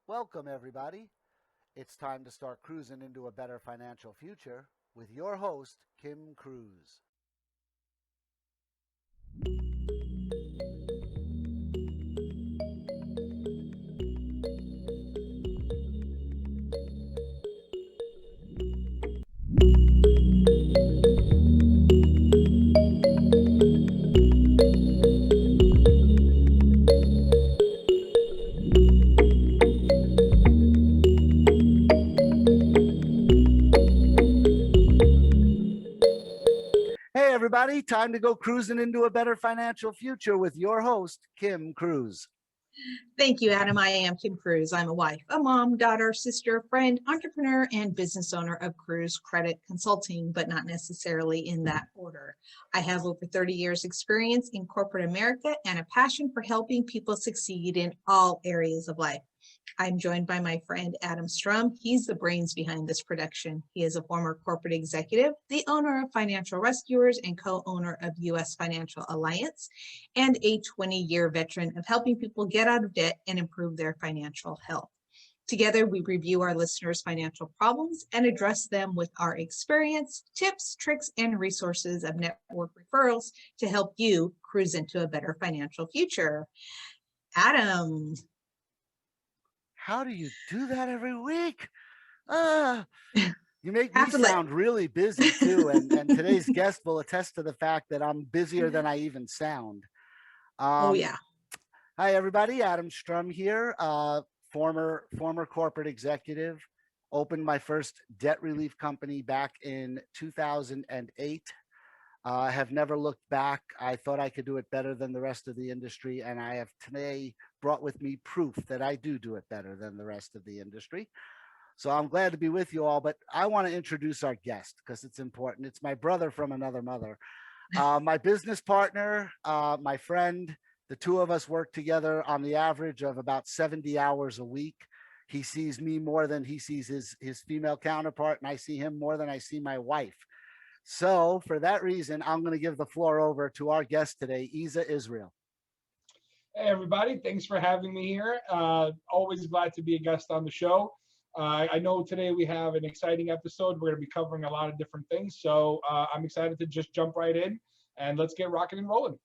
Welcome, everybody. It's time to start cruising into a better financial future with your host, Kim Cruz. Hey, everybody, time to go cruising into a better financial future with your host, Kim Cruz. Thank you, Adam. I am Kim Cruz. I'm a wife, a mom, daughter, sister, friend, entrepreneur, and business owner of Cruz Credit Consulting, but not necessarily in that order. I have over 30 years experience in corporate America and a passion for helping people succeed in all areas of life. I'm joined by my friend Adam Strum. He's the brains behind this production. He is a former corporate executive, the owner of Financial Rescuers and co-owner of U.S. Financial Alliance, and a 20-year veteran of helping people get out of debt and improve their financial health. Together, we review our listeners' financial problems and address them with our experience, tips, tricks, and resources of network referrals to help you cruise into a better financial future. Adam. How do you do that every week? You make me Have to let- sound really busy, too. And today's guest will attest to the fact that I'm busier than I even sound. Oh, yeah. Hi, everybody. Adam Strum here, former corporate executive. Opened my first debt relief company back in 2008. I have never looked back. I thought I could do it better than the rest of the industry, and I have today brought with me proof that I do it better than the rest of the industry. So I'm glad to be with you all, but I want to introduce our guest because it's important. It's my brother from another mother, my business partner, my friend. The two of us work together on the average of about 70 hours a week. He sees me more than he sees his female counterpart, and I see him more than I see my wife. So for that reason, I'm going to give the floor over to our guest today, Eza Israel. Hey, everybody. Thanks for having me here. Always glad to be a guest on the show. I know today we have an exciting episode. We're going to be covering a lot of different things. So I'm excited to just jump right in and let's get rocking and rolling.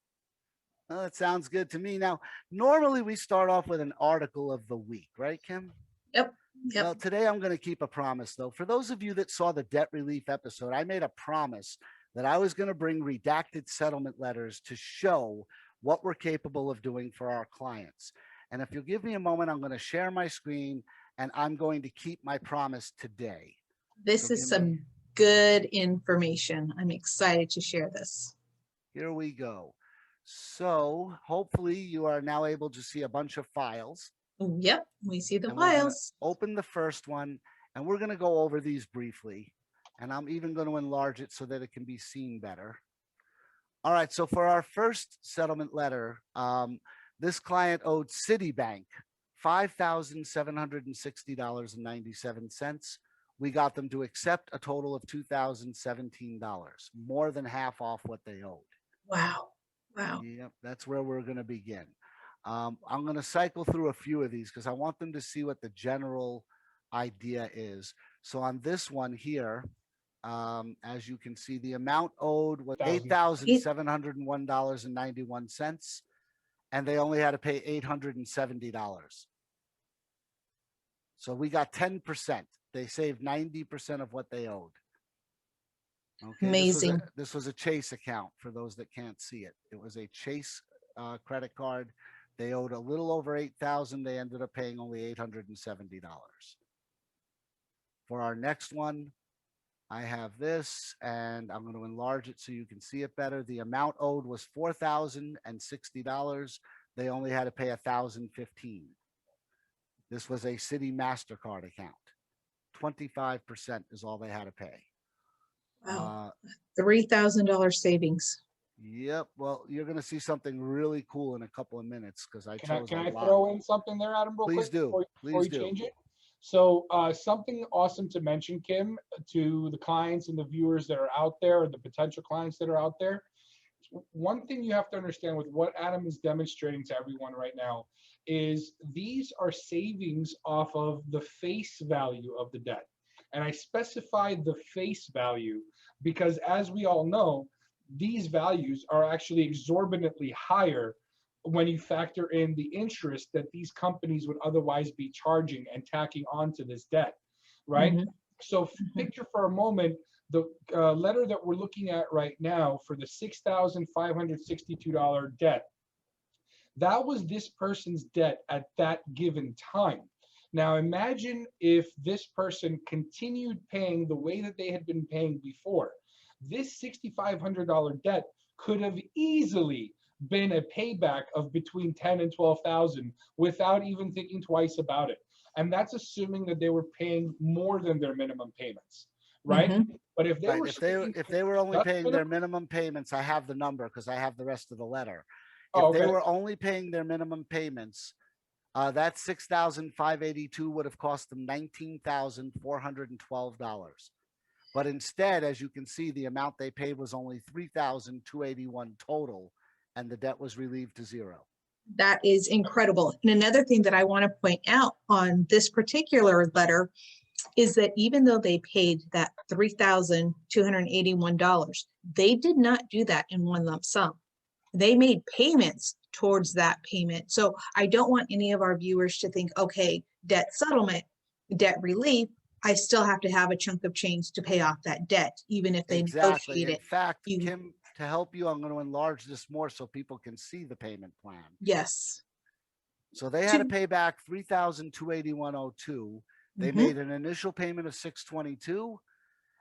Well, that sounds good to me. Now, normally we start off with an article of the week, right, Kim? Yep. Well, today I'm going to keep a promise, though. For those of you that saw the debt relief episode, I made a promise that I was going to bring redacted settlement letters to show what we're capable of doing for our clients. And if you'll give me a moment, I'm going to share my screen and I'm going to keep my promise today. This is some good information. I'm excited to share this. Here we go. So hopefully you are now able to see a bunch of files. Yep, we see the And files. Open the first one, and we're going to go over these briefly. And I'm even going to enlarge it so that it can be seen better. All right, so for our first settlement letter, this client owed Citibank $5,760.97. We got them to accept a total of $2,017, more than half off what they owed. Wow. Yep, that's where we're going to begin. I'm going to cycle through a few of these because I want them to see what the general idea is. So on this one here, as you can see, the amount owed was $8,701.91, and they only had to pay $870. So we got 10%. They saved 90% of what they owed. Okay, amazing. This was a Chase account for those that can't see it. It was a Chase credit card. They owed a little over $8,000. They ended up paying only $870. For our next one, I have this, and I'm going to enlarge it so you can see it better. The amount owed was $4,060. They only had to pay $1,015. This was a Citi MasterCard account. 25% is all they had to pay. Wow. $3,000 savings. Yep. Well, you're going to see something really cool in a couple of minutes because Can I throw in something there, Adam, real Please quick? do. Before you change it? So something awesome to mention, Kim, to the clients and the viewers that are out there, or the potential clients that are out there. one thing you have to understand with what Adam is demonstrating to everyone right now is these are savings off of the face value of the debt. And I specified the face value because, as we all know, these values are actually exorbitantly higher when you factor in the interest that these companies would otherwise be charging and tacking onto this debt, right? Mhm, So mhm. picture for a moment the letter that we're looking at right now for the $6,562 debt. That was this person's debt at that given time. Now imagine if this person continued paying the way that they had been paying before. This $6,500 debt could have easily been a payback of between 10 and 12,000 without even thinking twice about it. And that's assuming that they were paying more than their minimum payments, right? Mhm. But if they Right. were sticking If to they were only just paying their minimum, minimum payments, I have the number because I have the rest of the letter. oh, If they okay. were only paying their minimum payments, that 6,582 would have cost them $19,412. But instead, as you can see, the amount they paid was only 3,281 total, and the debt was relieved to zero. That is incredible. And another thing that I want to point out on this particular letter is that even though they paid that $3,281, they did not do that in one lump sum. They made payments towards that payment. So I don't want any of our viewers to think, okay, debt settlement, debt relief, I still have to have a chunk of change to pay off that debt, even if they Exactly. negotiate In it. fact, You, Kim, to help you, I'm going to enlarge this more so people can see the payment plan. yes. So they had to To, pay back 3,281.02. They mhm. made an initial payment of 622,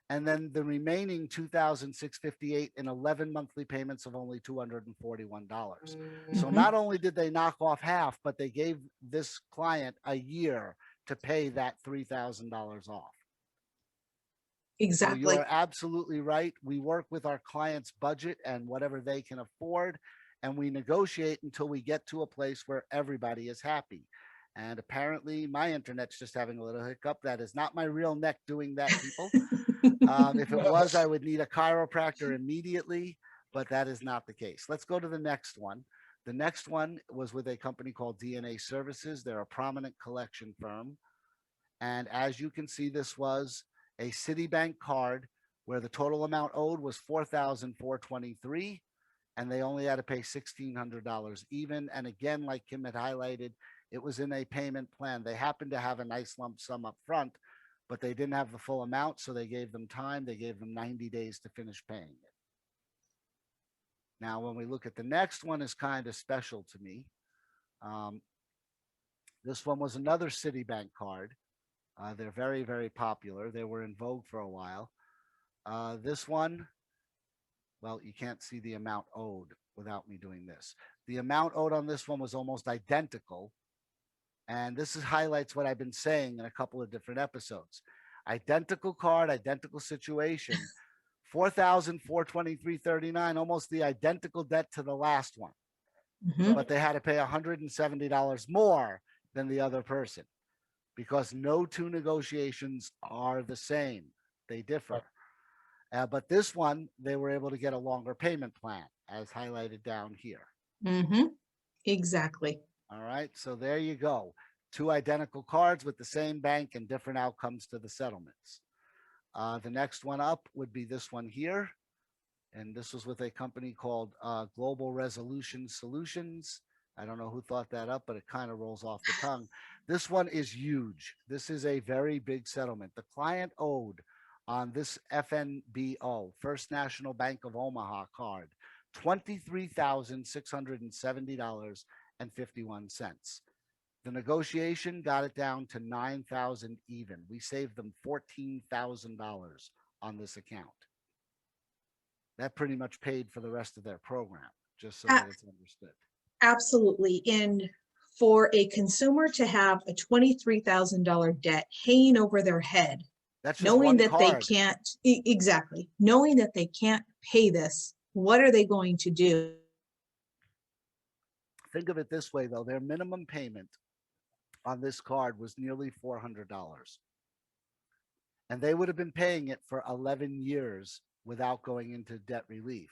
and then the remaining 2,658 in 11 monthly payments of only $241. So Mhm. not only did they knock off half, but they gave this client a year to pay that $3,000 off. So you Exactly. are absolutely right. We work with our clients' budget and whatever they can afford, and we negotiate until we get to a place where everybody is happy. And apparently, my internet's just having a little hiccup. That is not my real neck doing that, people. If it was, I would need a chiropractor immediately, but that is not the case. Let's go to the next one. The next one was with a company called DNA Services. They're a prominent collection firm. And as you can see, this was a Citibank card where the total amount owed was $4,423, and they only had to pay $1,600 even. And again, like Kim had highlighted, it was in a payment plan. They happened to have a nice lump sum up front, but they didn't have the full amount, so they gave them time. They gave them 90 days to finish paying it. Now, when we look at the next one, is kind of special to me. Um, this one was another Citibank card. They're very, very popular. They were in vogue for a while. This one, well, you can't see the amount owed without me doing this. The amount owed on this one was almost identical. And this is highlights what I've been saying in a couple of different episodes. Identical card, identical situation, 4,423.39, almost the identical debt to the last one. Mhm. But they had to pay $170 more than the other person because no two negotiations are the same. They differ. But this one, they were able to get a longer payment plan, as highlighted down here. Mhm. Exactly. All right, so there you go. Two identical cards with the same bank and different outcomes to the settlements. The next one up would be this one here. And this was with a company called Global Resolution Solutions. I don't know who thought that up, but it kind of rolls off the tongue. This one is huge. This is a very big settlement. The client owed on this FNBO, First National Bank of Omaha card, $23,670.51. The negotiation got it down to 9,000 even. We saved them $14,000 on this account. That pretty much paid for the rest of their program, just so A- that it's understood. Absolutely. And for a consumer to have a $23,000 debt hanging over their head, That's just knowing one that they card. can't, exactly, knowing that they can't pay this, what are they going to do? Think of it this way, though. Their minimum payment on this card was nearly $400. And they would have been paying it for 11 years without going into debt relief.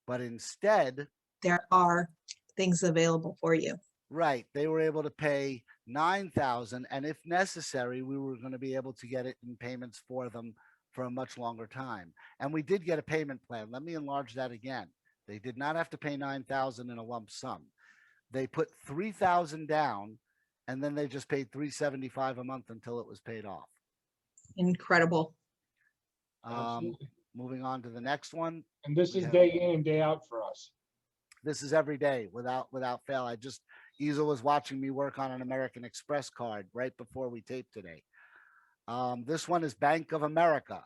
But instead, There are things available for you. right, they were able to pay $9,000, and if necessary, we were going to be able to get it in payments for them for a much longer time. And we did get a payment plan. Let me enlarge that again. They did not have to pay $9,000 in a lump sum. They put $3,000 down, and then they just paid $375 a month until it was paid off. Incredible. Absolutely. Moving on to the next one. And this We is have- day in and day out for us. This is every day without fail. Eza was watching me work on an American Express card right before we taped today. This one is Bank of America,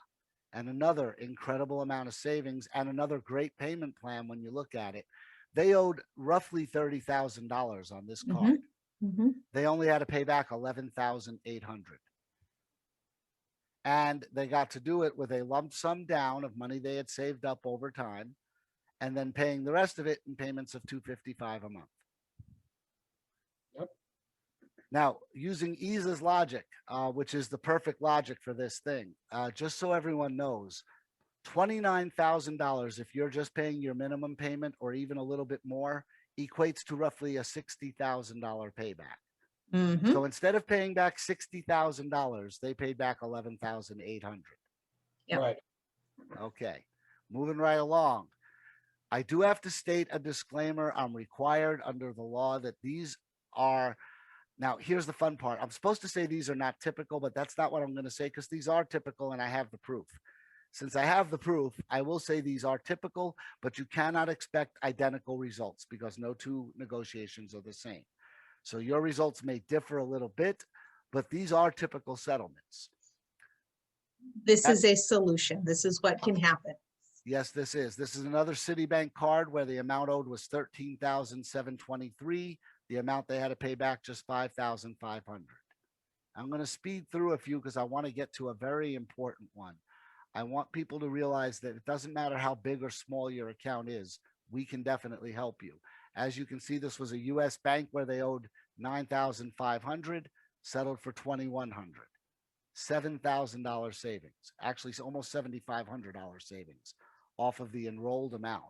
and another incredible amount of savings and another great payment plan when you look at it. They owed roughly $30,000 on this card. They only had to pay back $11,800. And they got to do it with a lump sum down of money they had saved up over time, and then paying the rest of it in payments of $255 a month. Yep. Now, using Eza's logic, which is the perfect logic for this thing, just so everyone knows, $29,000, if you're just paying your minimum payment or even a little bit more, equates to roughly a $60,000 payback. So instead of paying back $60,000, they paid back $11,800. Yep. Right. Okay, moving right along. I do have to state a disclaimer. I'm required under the law that these are, now here's the fun part. I'm supposed to say these are not typical, but that's not what I'm going to say because these are typical and I have the proof. Since I have the proof, I will say these are typical, but you cannot expect identical results because no two negotiations are the same. So your results may differ a little bit, but these are typical settlements. This is a solution. This is what can happen. Yes, this is. This is another Citibank card where the amount owed was $13,723. The amount they had to pay back just $5,500. I'm going to speed through a few because I want to get to a very important one. I want people to realize that it doesn't matter how big or small your account is, we can definitely help you. As you can see, this was a U.S. bank where they owed $9,500, settled for $2,100. $7,000 savings, actually almost $7,500 savings off of the enrolled amount.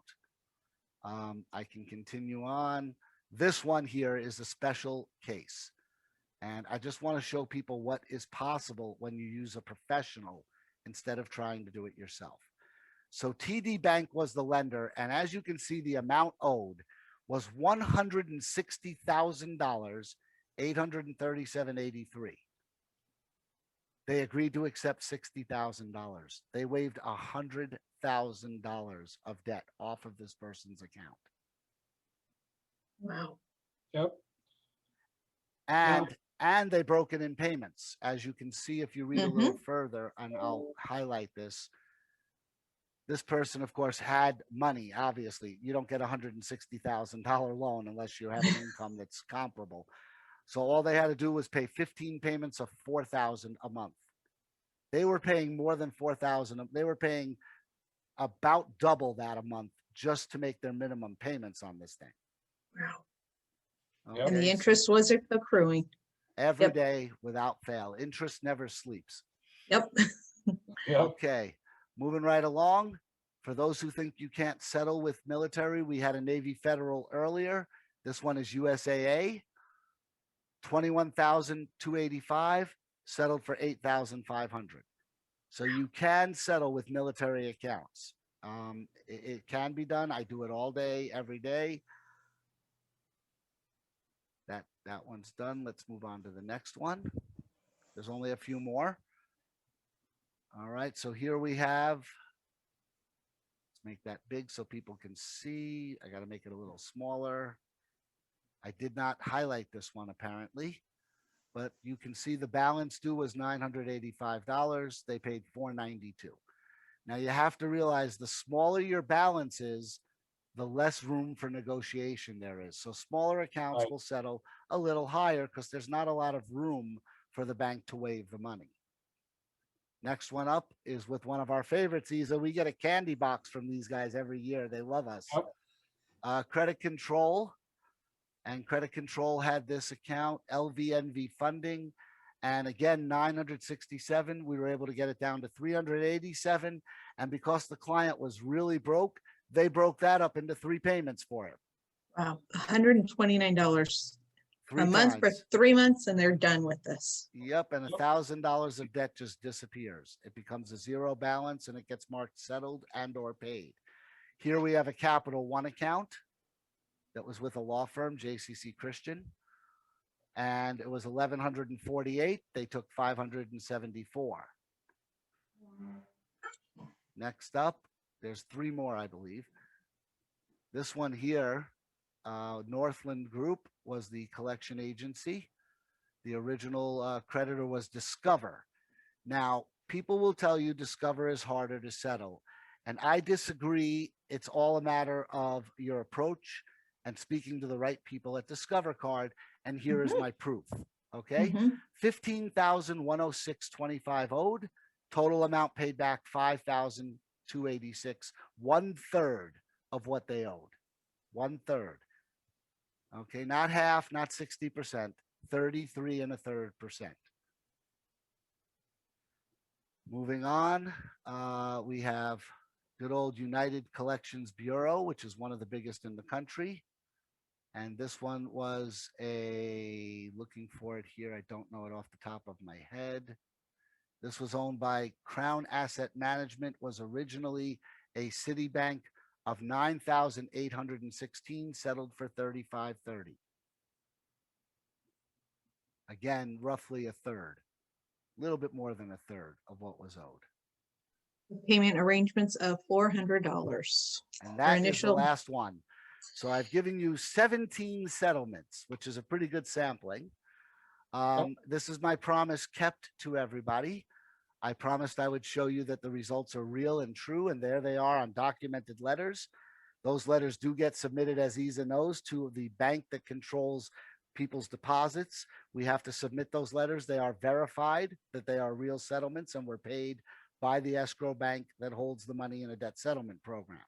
I can continue on. This one here is a special case. And I just want to show people what is possible when you use a professional instead of trying to do it yourself. So TD Bank was the lender. And as you can see, the amount owed was $160,000, $837.83. They agreed to accept $60,000. They waived $100,000 of debt off of this person's account. Wow. Yep. And they broke it in payments. As you can see, if you read a little further, and I'll highlight this. This person, of course, had money. Obviously, you don't get a $160,000 loan unless you have an income that's comparable. So all they had to do was pay 15 payments of $4,000 a month. They were paying more than $4,000. They were paying about double that a month just to make their minimum payments on this thing. Wow. Okay, And the so interest was accruing. every Yep. day without fail. Interest never sleeps. Yep. Yep. Okay, moving right along. For those who think you can't settle with military, we had a Navy Federal earlier. This one is USAA. $21,285, settled for $8,500. So you can settle with military accounts. It can be done. I do it all day, every day. That one's done. Let's move on to the next one. There's only a few more. All right, so here we have, let's make that big so people can see. I got to make it a little smaller. I did not highlight this one apparently, but you can see the balance due was $985. They paid $492. Now you have to realize the smaller your balance is, the less room for negotiation there is. So smaller accounts will settle a little higher because there's not a lot of room for the bank to waive the money. Next one up is with one of our favorites, Eza. We get a candy box from these guys every year. They love us. Credit Control. And Credit Control had this account, LVNV funding. And again, 967, we were able to get it down to 387. And because the client was really broke, They broke that up into 3 payments for him, Wow, $129 3 a month for times. 3 months, and they're done with this. Yep, and $1,000 of debt just disappears. It becomes a zero balance and it gets marked settled and or paid. Here we have a Capital One account that was with a law firm, JCC Christian, and it was 1,148. They took 574. Next up, there's 3 more, I believe. This one here, Northland Group was the collection agency. The original creditor was Discover. Now, people will tell you Discover is harder to settle, and I disagree. It's all a matter of your approach and speaking to the right people at Discover Card, and here is my proof, okay? 15,106.25 owed, total amount paid back 5,286, 1/3 of what they owed, 1/3. Okay, not half, not 60%, 33.33%. Moving on, we have good old United Collections Bureau, which is one of the biggest in the country. And this one was looking for it here, I don't know it off the top of my head. This was owned by Crown Asset Management, was originally a Citibank of 9,816, settled for 3,530. Again, roughly 1/3, a little bit more than 1/3 of what was owed. Payment arrangements of $400. And that is the last one. So I've given you 17 settlements, which is a pretty good sampling. This is my promise kept to everybody. I promised I would show you that the results are real and true, and there they are on documented letters. Those letters do get submitted, as Eza knows, to the bank that controls people's deposits. We have to submit those letters. They are verified that they are real settlements and were paid by the escrow bank that holds the money in a debt settlement program.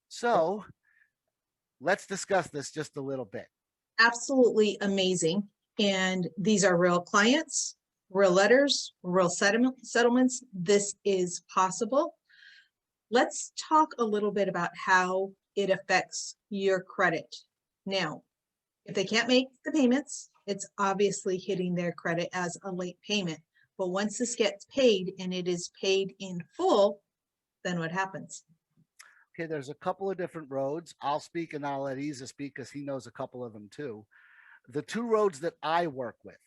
So let's discuss this just a little bit. Absolutely amazing. And these are real clients, real letters, real settlements. This is possible. Let's talk a little bit about how it affects your credit. Now, if they can't make the payments, it's obviously hitting their credit as a late payment. But once this gets paid and it is paid in full, then what happens? Okay, there's a couple of different roads. I'll speak and I'll let Eza speak because he knows a couple of them too. The 2 roads that I work with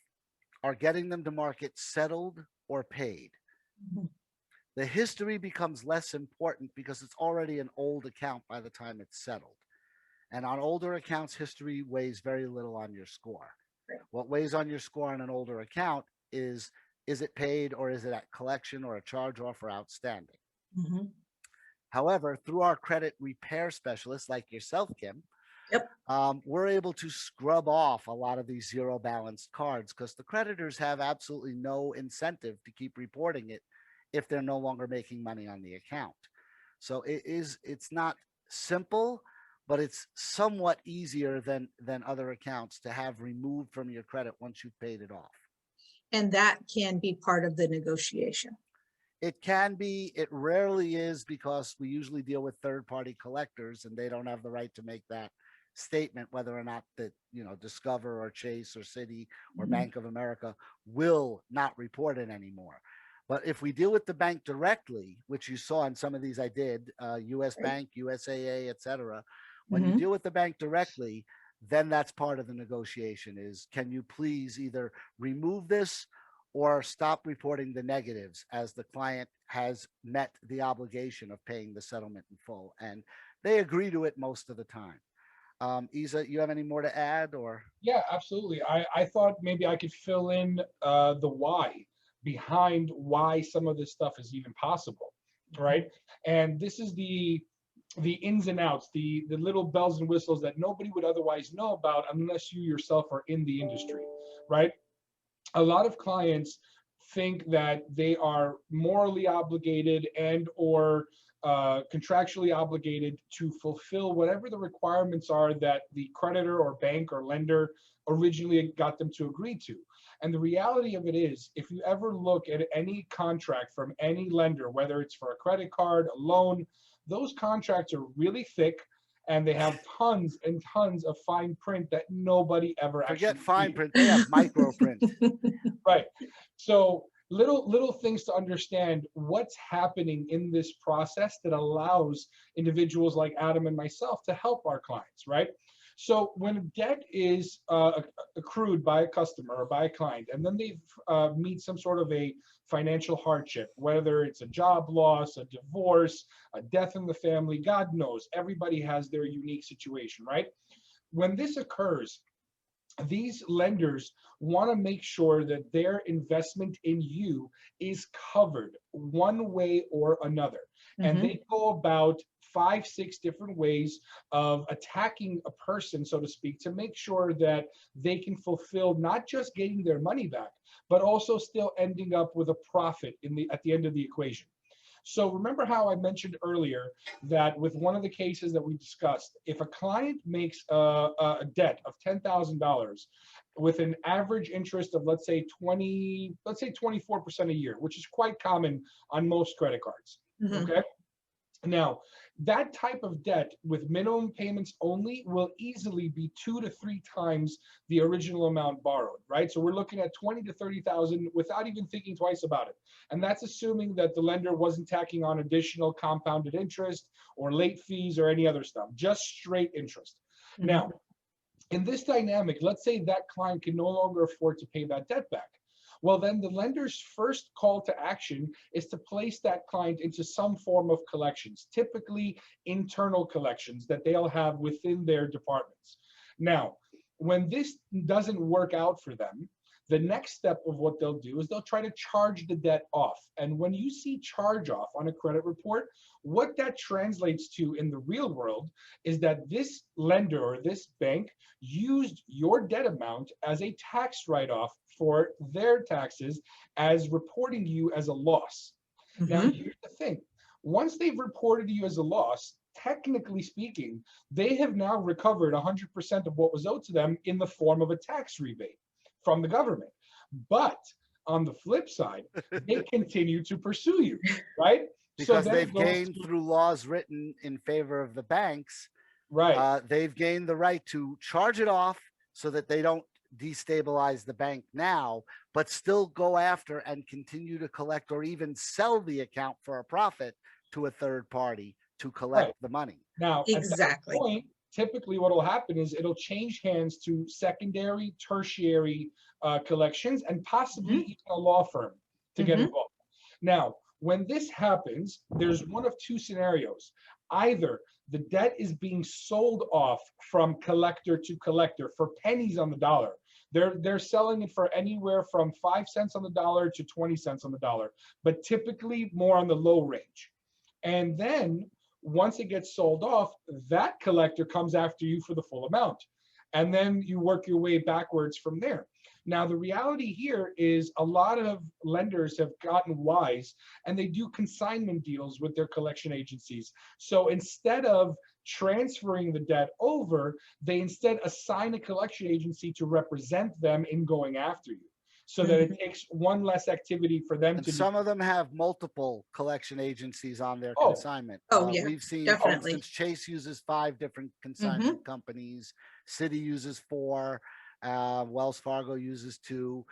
are getting them to market settled or paid. The history becomes less important because it's already an old account by the time it's settled. And on older accounts, history weighs very little on your score. What weighs on your score on an older account is it paid or is it at collection or a charge off or outstanding? However, through our credit repair specialists like yourself, Kim, we're able to scrub off a lot of these zero balanced cards because the creditors have absolutely no incentive to keep reporting it if they're no longer making money on the account. So it's not simple, but it's somewhat easier than other accounts to have removed from your credit once you've paid it off. And that can be part of the negotiation. It can be, it rarely is, because we usually deal with third-party collectors and they don't have the right to make that statement whether or not that, Discover or Chase or Citi or Bank of America will not report it anymore. But if we deal with the bank directly, which you saw in some of these I did, US Bank, USAA, et cetera, when you deal with the bank directly, then that's part of the negotiation is, can you please either remove this or stop reporting the negatives as the client has met the obligation of paying the settlement in full. And they agree to it most of the time. Eza, you have any more to add or? Yeah, absolutely. I thought maybe I could fill in the why behind why some of this stuff is even possible, right? And this is the ins and outs, the little bells and whistles that nobody would otherwise know about unless you yourself are in the industry, right? A lot of clients think that they are morally obligated and or contractually obligated to fulfill whatever the requirements are that the creditor or bank or lender originally got them to agree to. And the reality of it is, if you ever look at any contract from any lender, whether it's for a credit card, a loan, those contracts are really thick and they have tons and tons of fine print that nobody ever Forget actually fine reads. print, they have micro print. Right. So little things to understand what's happening in this process that allows individuals like Adam and myself to help our clients, right? So when a debt is accrued by a customer or by a client, and then they meet some sort of a financial hardship, whether it's a job loss, a divorce, a death in the family, God knows, everybody has their unique situation, right? When this occurs, these lenders want to make sure that their investment in you is covered one way or another. And they go about 5, 6 different ways of attacking a person, so to speak, to make sure that they can fulfill not just getting their money back, but also still ending up with a profit at the end of the equation. So remember how I mentioned earlier that with one of the cases that we discussed, if a client makes a debt of $10,000 with an average interest of let's say 24% a year, which is quite common on most credit cards. Okay. Now, that type of debt with minimum payments only will easily be 2 to 3 times the original amount borrowed, right? So we're looking at 20 to 30,000 without even thinking twice about it. And that's assuming that the lender wasn't tacking on additional compounded interest or late fees or any other stuff, just straight interest. Now, in this dynamic, let's say that client can no longer afford to pay that debt back. Well, then the lender's first call to action is to place that client into some form of collections, typically internal collections that they'll have within their departments. Now, when this doesn't work out for them, the next step of what they'll do is they'll try to charge the debt off. And when you see charge off on a credit report, what that translates to in the real world is that this lender or this bank used your debt amount as a tax write-off for their taxes as reporting you as a loss. Now, here's the thing. Once they've reported you as a loss, technically speaking, they have now recovered 100% of what was owed to them in the form of a tax rebate from the government. But on the flip side, they continue to pursue you, right? Because so they've gained through laws written in favor of the banks, right. They've gained the right to charge it off so that they don't destabilize the bank now, but still go after and continue to collect or even sell the account for a profit to a third party to collect the money. Now, at that point, typically what will happen is it'll change hands to secondary, tertiary collections, and possibly even a law firm to get involved. Now, when this happens, there's one of 2 scenarios. Either the debt is being sold off from collector to collector for pennies on the dollar. They're selling it for anywhere from 5 cents on the dollar to 20 cents on the dollar, but typically more on the low range. And then once it gets sold off, that collector comes after you for the full amount. And then you work your way backwards from there. Now, the reality here is a lot of lenders have gotten wise and they do consignment deals with their collection agencies. So instead of transferring the debt over, they instead assign a collection agency to represent them in going after you, so that it takes one less activity for them to do. Some of them have multiple collection agencies on their Oh. consignment. Yeah, We've seen, definitely. for instance, Chase uses 5 different consignment companies. Citi uses 4. Wells Fargo uses 2.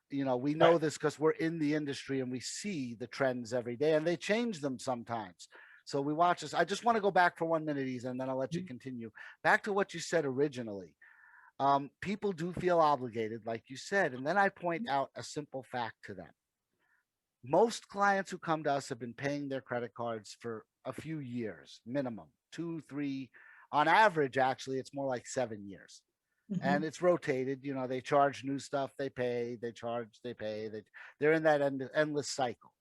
You know, we know this because we're in the industry and we see the trends every day, and they change them sometimes. So we watch this. I just want to go back for 1 minute, Eza, and then I'll let you continue. Back to what you said originally. People do feel obligated, like you said, and then I point out a simple fact to them. Most clients who come to us have been paying their credit cards for a few years, minimum 2, 3. On average, actually, it's more like 7 years. And it's rotated. You know, they charge new stuff, they pay, they charge, they pay. They're in that endless cycle.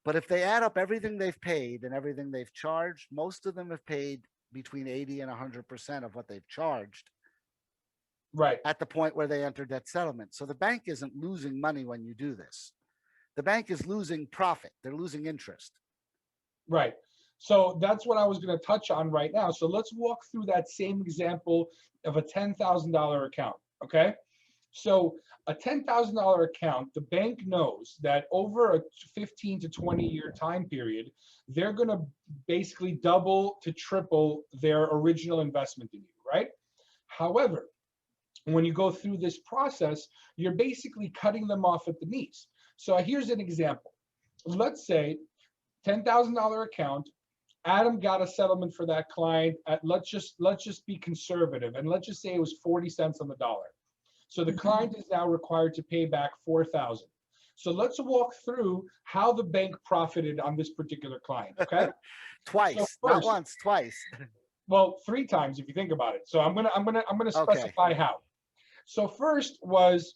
But if they add up everything they've paid and everything they've charged, most of them have paid between 80 and 100% of what they've charged. Right. At the point where they enter debt settlement. So the bank isn't losing money when you do this. The bank is losing profit. They're losing interest. Right. So that's what I was going to touch on right now. So let's walk through that same example of a $10,000 account. Okay. So a $10,000 account, the bank knows that over a 15 to 20-year time period, they're going to basically double to triple their original investment in you, right? However, when you go through this process, you're basically cutting them off at the knees. So here's an example. Let's say $10,000 account, Adam got a settlement for that client at, let's just be conservative, and let's just say it was 40 cents on the dollar. So the client is now required to pay back 4,000. So let's walk through how the bank profited on this particular client, okay? Twice, So not first, once, twice. well, 3 times if you think about it. So I'm gonna Okay. specify how. So first was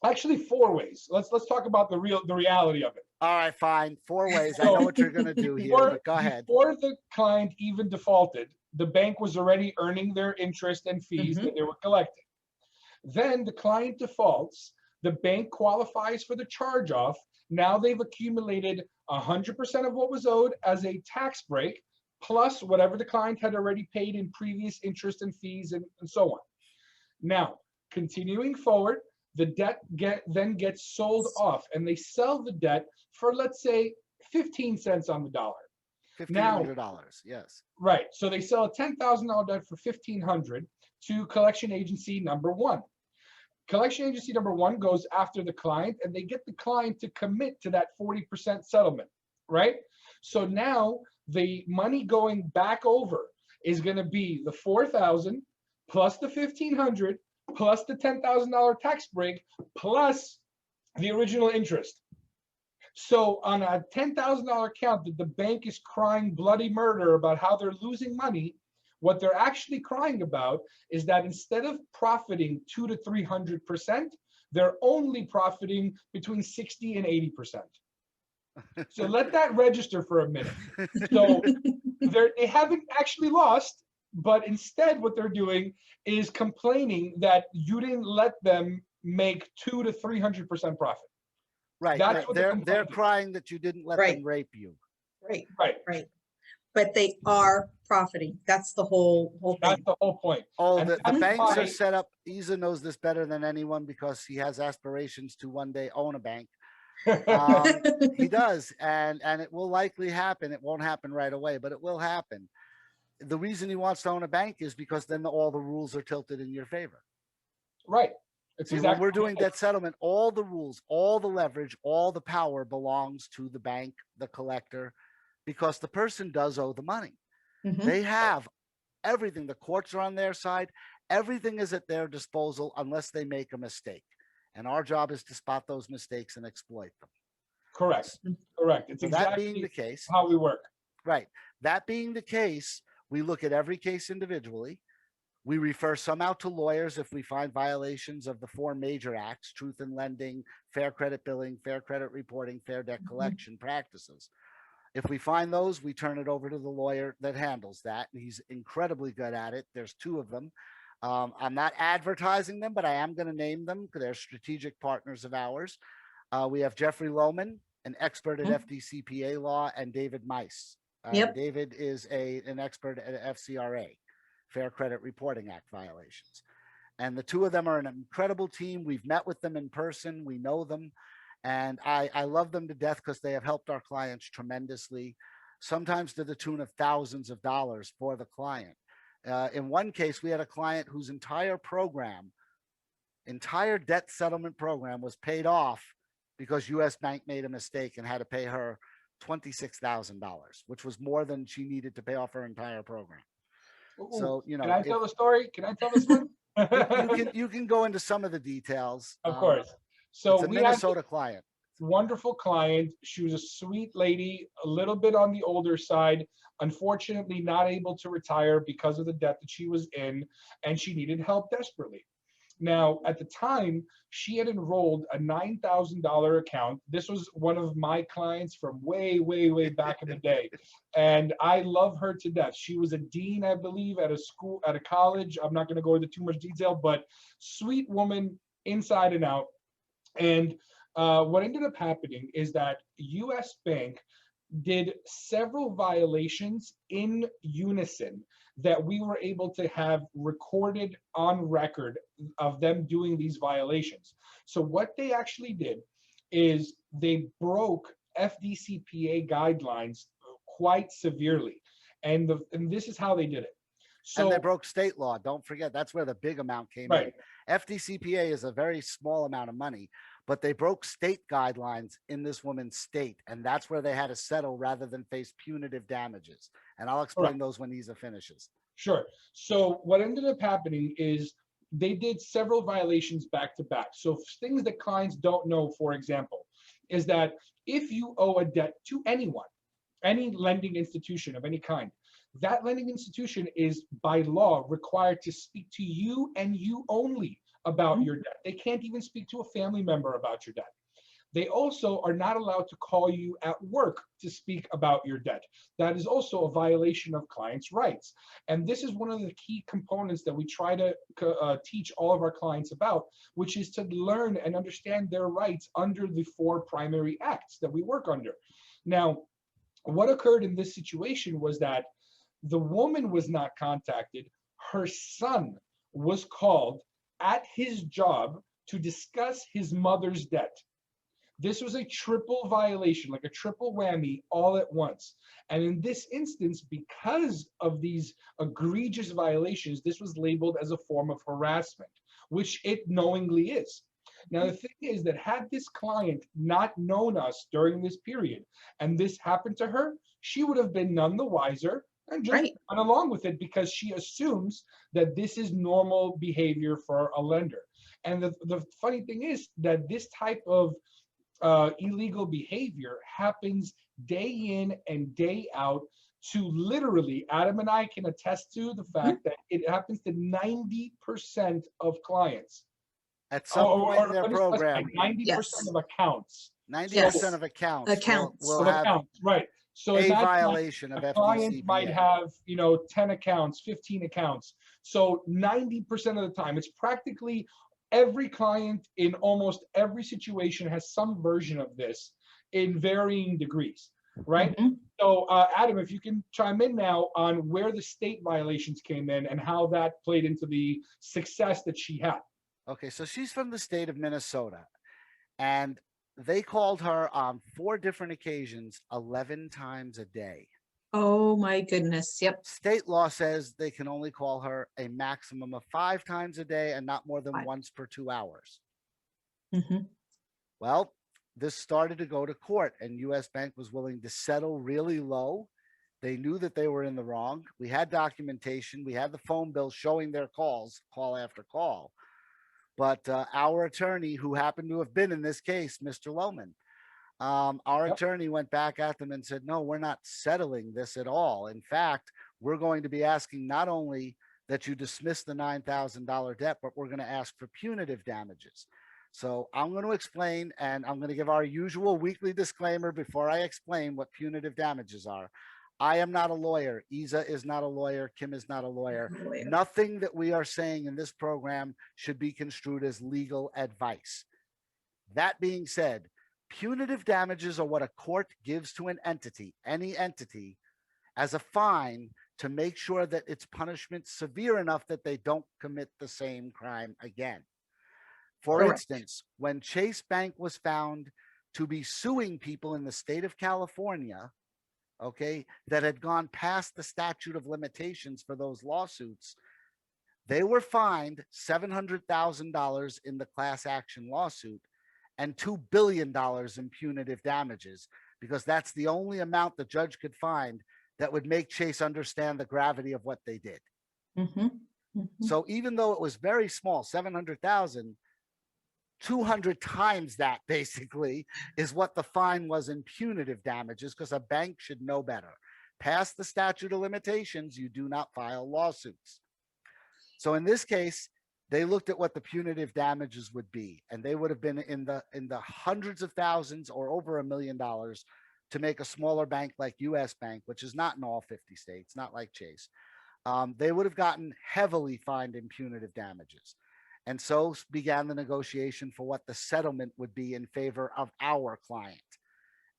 actually 4 ways. Let's talk about the reality of it. All right, fine. 4 ways. I know what you're going to do here, but go ahead. Before the client even defaulted, the bank was already earning their interest and fees that they were collecting. Then the client defaults, the bank qualifies for the charge off. Now they've accumulated 100% of what was owed as a tax break, plus whatever the client had already paid in previous interest and fees and so on. Now, continuing forward, the debt then gets sold off, and they sell the debt for, let's say, 15 cents on the dollar. $1,500, yes. Right. So they sell a $10,000 debt for $1,500 to collection agency number 1. Collection agency number 1 goes after the client, and they get the client to commit to that 40% settlement, right? So now the money going back over is going to be the 4,000 plus the 1,500 plus the $10,000 tax break plus the original interest. So on a $10,000 account that the bank is crying bloody murder about how they're losing money, what they're actually crying about is that instead of profiting 200 to 300%, they're only profiting between 60 and 80%. So let that register for a minute. So they haven't actually lost, but instead what they're doing is complaining that you didn't let them make 200 to 300% profit. Right. That's what they're crying that you didn't let them rape you. Right. But they are profiting. That's the whole thing. That's the whole point. Oh, the banks are set up. Eza knows this better than anyone because he has aspirations to one day own a bank. He does, and it will likely happen. It won't happen right away, but it will happen. The reason he wants to own a bank is because then all the rules are tilted in your favor. Right. See, when we're doing debt settlement, all the rules, all the leverage, all the power belongs to the bank, the collector, because the person does owe the money. They have everything. The courts are on their side. Everything is at their disposal unless they make a mistake. And our job is to spot those mistakes and exploit them. Correct. Correct. It's exactly that being the case, how we work. Right. That being the case, we look at every case individually. We refer some out to lawyers if we find violations of the 4 major acts: truth in lending, fair credit billing, fair credit reporting, fair debt collection practices. If we find those, we turn it over to the lawyer that handles that. And he's incredibly good at it. There's 2 of them. I'm not advertising them, but I am going to name them because they're strategic partners of ours. We have Jeffrey Lohman, an expert at FDCPA law, and David Mice. David is an expert at FCRA, Fair Credit Reporting Act violations. And the 2 of them are an incredible team. We've met with them in person. We know them. And I love them to death because they have helped our clients tremendously, sometimes to the tune of thousands of dollars for the client. In one case, we had a client whose entire debt settlement program was paid off because US Bank made a mistake and had to pay her $26,000, which was more than she needed to pay off her entire program. Ooh, so, can I tell the story? Can I tell this one? you can go into some of the details. Of course. So it's a Minnesota client. Wonderful client. She was a sweet lady, a little bit on the older side, unfortunately not able to retire because of the debt that she was in, and she needed help desperately. Now, at the time, she had enrolled a $9,000 account. This was one of my clients from way, way, way back in the day. And I love her to death. She was a dean, I believe, at a college. I'm not going to go into too much detail, but sweet woman inside and out. And what ended up happening is that US Bank did several violations in unison that we were able to have recorded on record of them doing these violations. So what they actually did is they broke FDCPA guidelines quite severely. And this is how they did it. And they So, broke state law. Don't forget, that's where the big amount came in. right, FDCPA is a very small amount of money, but they broke state guidelines in this woman's state. And that's where they had to settle rather than face punitive damages. And I'll explain correct. those when Eza finishes. Sure. So what ended up happening is they did several violations back to back. So things that clients don't know, for example, is that if you owe a debt to anyone, any lending institution of any kind, that lending institution is by law required to speak to you and you only about your debt. They can't even speak to a family member about your debt. They also are not allowed to call you at work to speak about your debt. That is also a violation of clients' rights. And this is one of the key components that we try to teach all of our clients about, which is to learn and understand their rights under the 4 primary acts that we work under. Now, what occurred in this situation was that the woman was not contacted. Her son was called at his job to discuss his mother's debt. This was a triple violation, like a triple whammy all at once. And in this instance, because of these egregious violations, this was labeled as a form of harassment, which it knowingly is. Now, the thing is that had this client not known us during this period, and this happened to her, she would have been none the wiser and just gone along with it because she assumes that this is normal behavior for a lender. And the funny thing is that this type of illegal behavior happens day in and day out to literally, Adam and I can attest to the fact that it happens to 90% of clients. At some point in their let me specify, program, 90% of accounts. 90% of accounts will have accounts, right. So a imagine violation of a client might FDCPA. have, 10 accounts, 15 accounts. So 90% of the time, it's practically every client in almost every situation has some version of this in varying degrees, right? So Adam, if you can chime in now on where the state violations came in and how that played into the success that she had. Okay, so she's from the state of Minnesota, and they called her on 4 different occasions, 11 times a day. Oh my goodness. Yep. State law says they can only call her a maximum of 5 times a day and not more than once per 2 hours. Well, this started to go to court, and US Bank was willing to settle really low. They knew that they were in the wrong. We had documentation. We had the phone bill showing their calls, call after call. But our attorney, who happened to have been in this case, Mr. Lohman, our attorney went back at them and said, no, we're not settling this at all. In fact, we're going to be asking not only that you dismiss the $9,000 debt, but we're going to ask for punitive damages. So I'm going to explain, and I'm going to give our usual weekly disclaimer before I explain what punitive damages are. I am not a lawyer. Eza is not a lawyer. Kim is not a lawyer. Nothing that we are saying in this program should be construed as legal advice. That being said, punitive damages are what a court gives to an entity, any entity, as a fine to make sure that its punishment's severe enough that they don't commit the same crime again. For instance, when Chase Bank was found to be suing people in the state of California, that had gone past the statute of limitations for those lawsuits, they were fined $700,000 in the class action lawsuit and $2 billion in punitive damages, because that's the only amount the judge could find that would make Chase understand the gravity of what they did. So even though it was very small, 700,000, 200 times that basically is what the fine was in punitive damages, because a bank should know better. Past the statute of limitations, you do not file lawsuits. So in this case, they looked at what the punitive damages would be, and they would have been in the hundreds of thousands or over $1 million to make a smaller bank like US Bank, which is not in all 50 states, not like Chase. They would have gotten heavily fined in punitive damages. And so began the negotiation for what the settlement would be in favor of our client.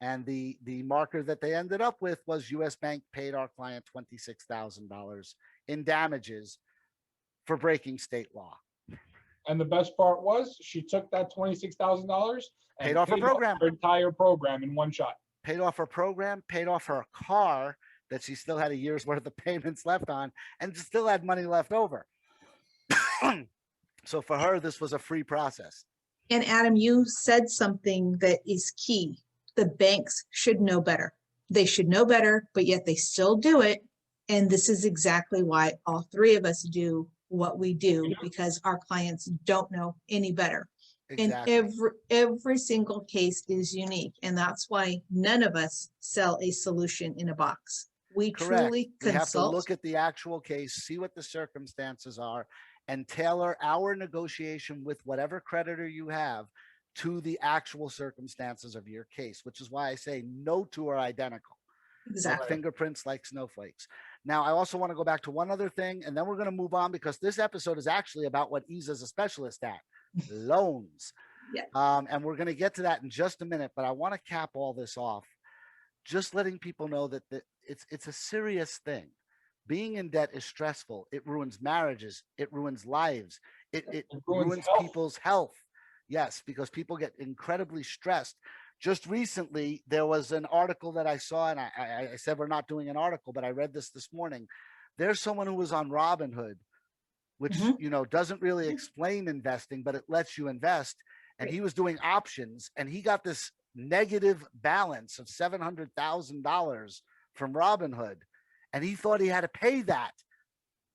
And the marker that they ended up with was US Bank paid our client $26,000 in damages for breaking state law. And the best part was she took that $26,000 and Paid off her program. her entire program in one shot. Paid off her program, paid off her car that she still had a year's worth of payments left on, and still had money left over. So for her, this was a free process. And Adam, you said something that is key. The banks should know better. They should know better, but yet they still do it. And this is exactly why all three of us do what we do, because our clients don't know any better. Exactly. And every single case is unique. And that's why none of us sell a solution in a box. We Correct. truly We have to consult. look at the actual case, see what the circumstances are, and tailor our negotiation with whatever creditor you have to the actual circumstances of your case, which is why I say no two are identical. Exactly. Like fingerprints, like snowflakes. Now, I also want to go back to one other thing, and then we're going to move on, because this episode is actually about what Eza is a specialist at, loans. Yeah. And we're going to get to that in just a minute, but I want to cap all this off, just letting people know that it's a serious thing. Being in debt is stressful. It ruins marriages. It ruins lives. It ruins people's health. Yes, because people get incredibly stressed. Just recently, there was an article that I saw, and I said we're not doing an article, but I read this morning. There's someone who was on Robinhood, which doesn't really explain investing, but it lets you invest. And he was doing options, and he got this negative balance of $700,000 from Robinhood, and he thought he had to pay that,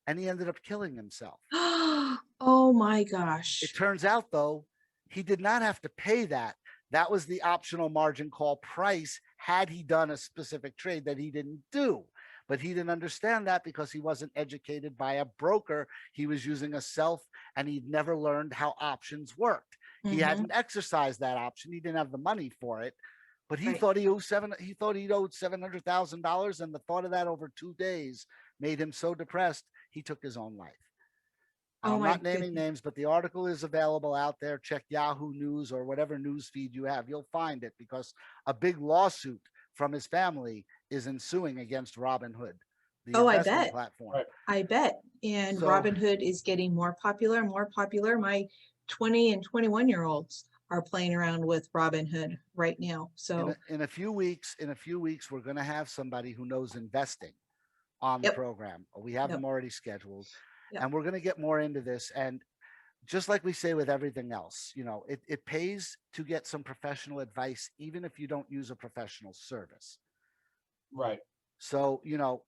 and he ended up killing himself. Oh my gosh. It turns out, though, he did not have to pay that. That was the optional margin call price had he done a specific trade that he didn't do. But he didn't understand that because he wasn't educated by a broker. He was using a self, and he'd never learned how options worked. He hadn't exercised that option. He didn't have the money for it, but he thought he owed $700,000, and the thought of that over 2 days made him so depressed he took his own life. I'm not naming names, but the article is available out there. Check Yahoo News or whatever news feed you have. You'll find it, because a big lawsuit from his family is ensuing against Robinhood, the investment platform. I bet. And Robinhood is getting more popular and more popular. My 20 and 21-year-olds are playing around with Robinhood right now. So in a few weeks, we're going to have somebody who knows investing on the program. We have them already scheduled. And we're going to get more into this. And just like we say with everything else, it pays to get some professional advice, even if you don't use a professional service. Right. So, you may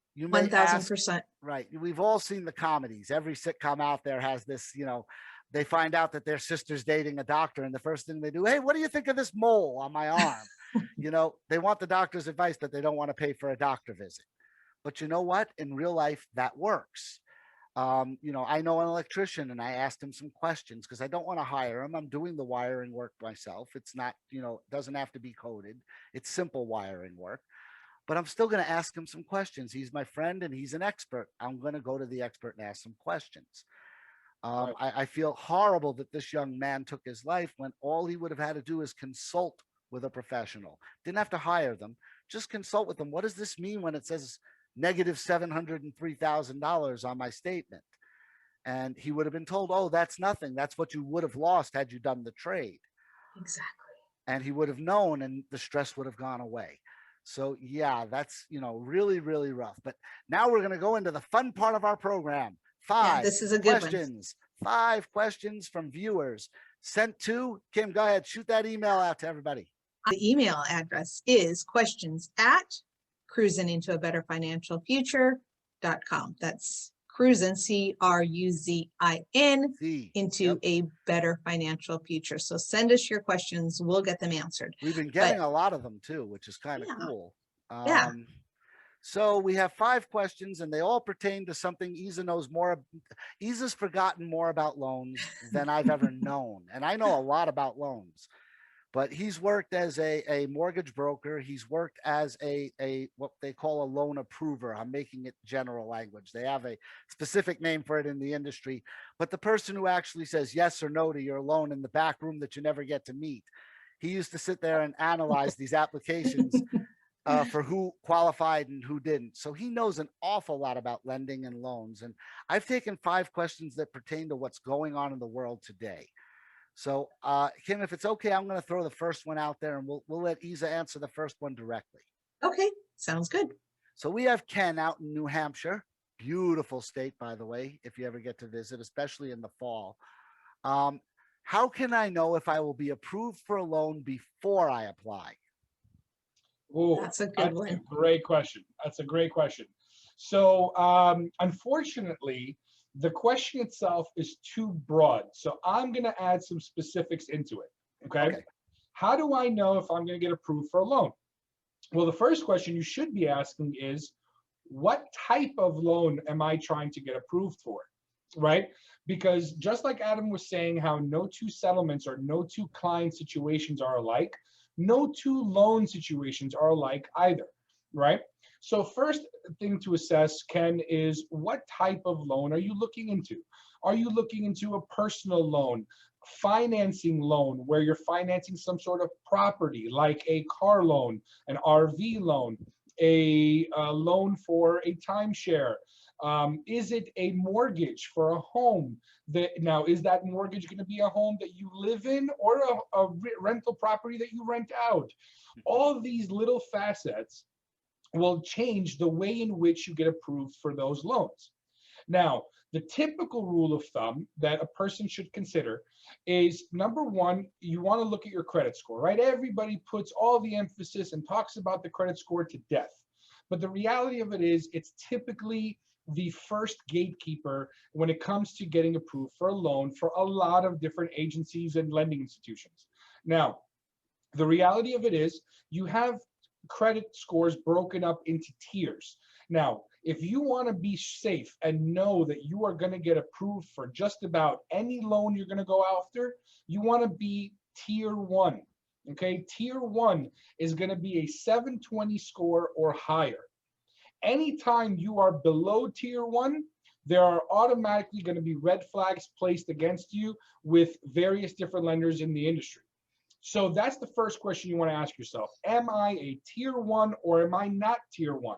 1,000%. Right. We've all seen the comedies. Every sitcom out there has this, they find out that their sister's dating a doctor, and the first thing they do, hey, what do you think of this mole on my arm? They want the doctor's advice, but they don't want to pay for a doctor visit. But you know what? In real life, that works. I know an electrician, and I asked him some questions because I don't want to hire him. I'm doing the wiring work myself. It's not, doesn't have to be coded. It's simple wiring work, but I'm still going to ask him some questions. He's my friend and he's an expert. I'm going to go to the expert and ask some questions. I feel horrible that this young man took his life when all he would have had to do is consult with a professional. Didn't have to hire them, just consult with them. What does this mean when it says negative $703,000 on my statement? And he would have been told, oh, that's nothing. That's what you would have lost had you done the trade. Exactly. And he would have known, and the stress would have gone away. So yeah, that's, really, really rough. But now we're going to go into the fun part of our program. This is a good questions. 5 questions from viewers sent to Kim. Go ahead, shoot that email out to everybody. The email address is questions@cruisinintobetterfinancialfuture.com. That's cruising, CRUZIN, into a better financial future. So send us your questions. We'll get them answered. We've been getting a lot of them too, which is kind of cool. Yeah. So we have 5 questions, and they all pertain to something Eza knows more. Eza's forgotten more about loans than I've ever known. And I know a lot about loans, but he's worked as a mortgage broker. He's worked as a what they call a loan approver. I'm making it general language. They have a specific name for it in the industry, but the person who actually says yes or no to your loan in the back room that you never get to meet. He used to sit there and analyze these applications for who qualified and who didn't. So he knows an awful lot about lending and loans. And I've taken 5 questions that pertain to what's going on in the world today. So, Kim, if it's okay, I'm going to throw the first one out there, and we'll let Eza answer the first one directly. Okay, sounds good. So we have Ken out in New Hampshire. Beautiful state, by the way, if you ever get to visit, especially in the fall. How can I know if I will be approved for a loan before I apply? Ooh, That's a good one. Great question. That's a great question. So unfortunately, the question itself is too broad. So I'm going to add some specifics into it. Okay. How do I know if I'm going to get approved for a loan? Well, the first question you should be asking is, what type of loan am I trying to get approved for? Right? Because just like Adam was saying, how no two settlements or no two client situations are alike, no two loan situations are alike either, right? So first thing to assess, Ken, is what type of loan are you looking into? Are you looking into a personal loan, financing loan, where you're financing some sort of property, like a car loan, an RV loan, a loan for a timeshare? Is it a mortgage for a home? Now, is that mortgage going to be a home that you live in, or a rental property that you rent out? All these little facets will change the way in which you get approved for those loans. Now, the typical rule of thumb that a person should consider is, number one, you want to look at your credit score, right? Everybody puts all the emphasis and talks about the credit score to death. But the reality of it is, it's typically the first gatekeeper when it comes to getting approved for a loan for a lot of different agencies and lending institutions. Now, the reality of it is, you have credit scores broken up into tiers. Now, if you want to be safe and know that you are going to get approved for just about any loan you're going to go after, you want to be tier 1. Okay, tier 1 is going to be a 720 score or higher. Anytime you are below tier 1, there are automatically going to be red flags placed against you with various different lenders in the industry. So that's the first question you want to ask yourself. Am I a tier 1 or am I not tier 1?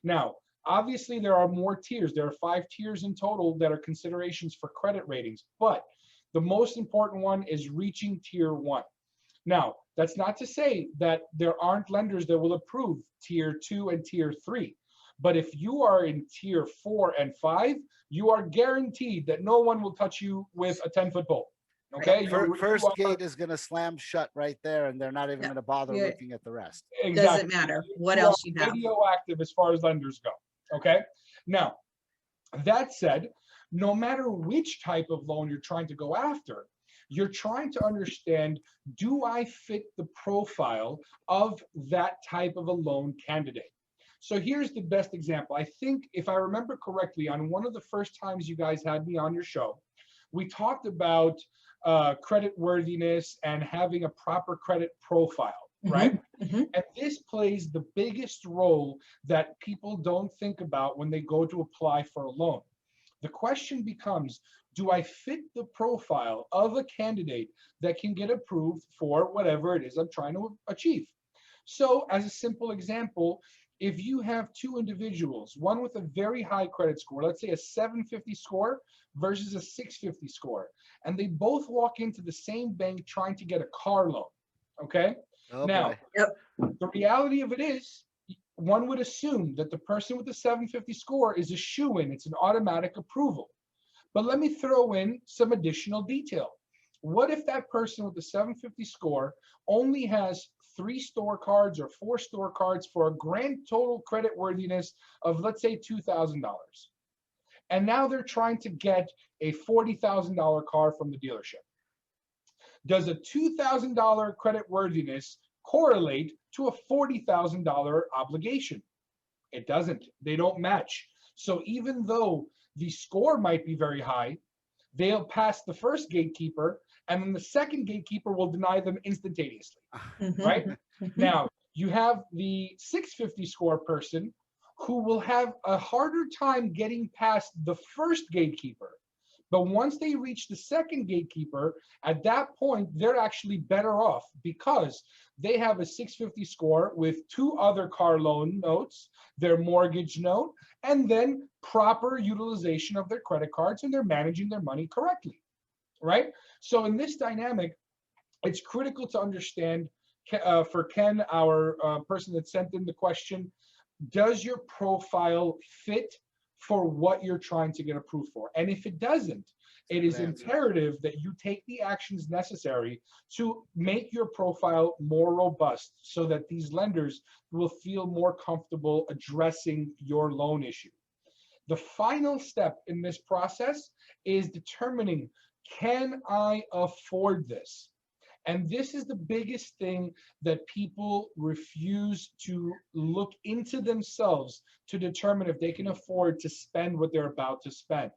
Now, obviously there are more tiers. There are 5 tiers in total that are considerations for credit ratings, but the most important one is reaching tier 1. Now, that's not to say that there aren't lenders that will approve tier 2 and tier 3. But if you are in tier 4 and 5, you are guaranteed that no one will touch you with a 10-foot pole. Okay. First gate is going to slam shut right there, and they're not even going to bother looking at the rest. Exactly. Doesn't matter what else you have. Radioactive as far as lenders go. Okay. Now, that said, no matter which type of loan you're trying to go after, you're trying to understand, do I fit the profile of that type of a loan candidate? So here's the best example. I think, if I remember correctly, on one of the first times you guys had me on your show, we talked about credit worthiness and having a proper credit profile, right? Mm-hmm. And this plays the biggest role that people don't think about when they go to apply for a loan. The question becomes, do I fit the profile of a candidate that can get approved for whatever it is I'm trying to achieve? So as a simple example, if you have 2 individuals, one with a very high credit score, let's say a 750 score versus a 650 score, and they both walk into the same bank trying to get a car loan, okay? Oh, now, boy. The reality of it is, one would assume that the person with the 750 score is a shoo-in. It's an automatic approval. But let me throw in some additional detail. What if that person with the 750 score only has 3 store cards or 4 store cards for a grand total credit worthiness of, let's say, $2,000? And now they're trying to get a $40,000 car from the dealership. Does a $2,000 credit worthiness correlate to a $40,000 obligation? It doesn't. They don't match. So even though the score might be very high, they'll pass the first gatekeeper, and then the second gatekeeper will deny them instantaneously, right? Now, you have the 650 score person who will have a harder time getting past the first gatekeeper, But once they reach the second gatekeeper, at that point, they're actually better off because they have a 650 score with 2 other car loan notes, their mortgage note, and then proper utilization of their credit cards, and they're managing their money correctly, right? So in this dynamic, it's critical to understand for Ken, our person that sent in the question, does your profile fit for what you're trying to get approved for? And if it doesn't, it is imperative that you take the actions necessary to make your profile more robust so that these lenders will feel more comfortable addressing your loan issue. The final step in this process is determining, can I afford this? And this is the biggest thing that people refuse to look into themselves to determine if they can afford to spend what they're about to spend.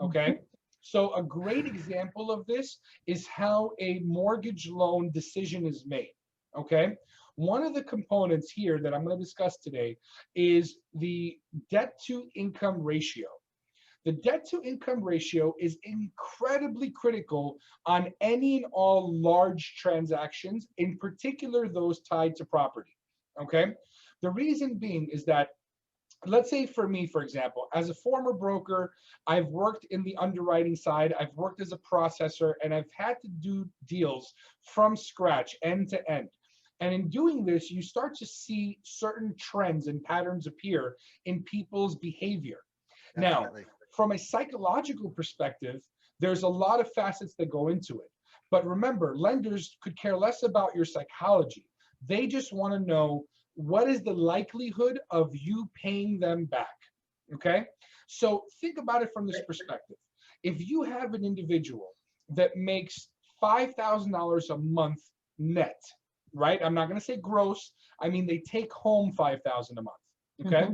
Okay. So a great example of this is how a mortgage loan decision is made. Okay. One of the components here that I'm going to discuss today is the debt to income ratio. The debt to income ratio is incredibly critical on any and all large transactions, in particular those tied to property, okay? The reason being is that, let's say for me, for example, as a former broker, I've worked in the underwriting side, I've worked as a processor, and I've had to do deals from scratch, end to end. And in doing this, you start to see certain trends and patterns appear in people's behavior. Definitely. Now, from a psychological perspective, there's a lot of facets that go into it. But remember, lenders could care less about your psychology. They just want to know, what is the likelihood of you paying them back? Okay? So think about it from this perspective. If you have an individual that makes $5,000 a month net, right? I'm not going to say gross. I mean, they take home $5,000 a month. Okay?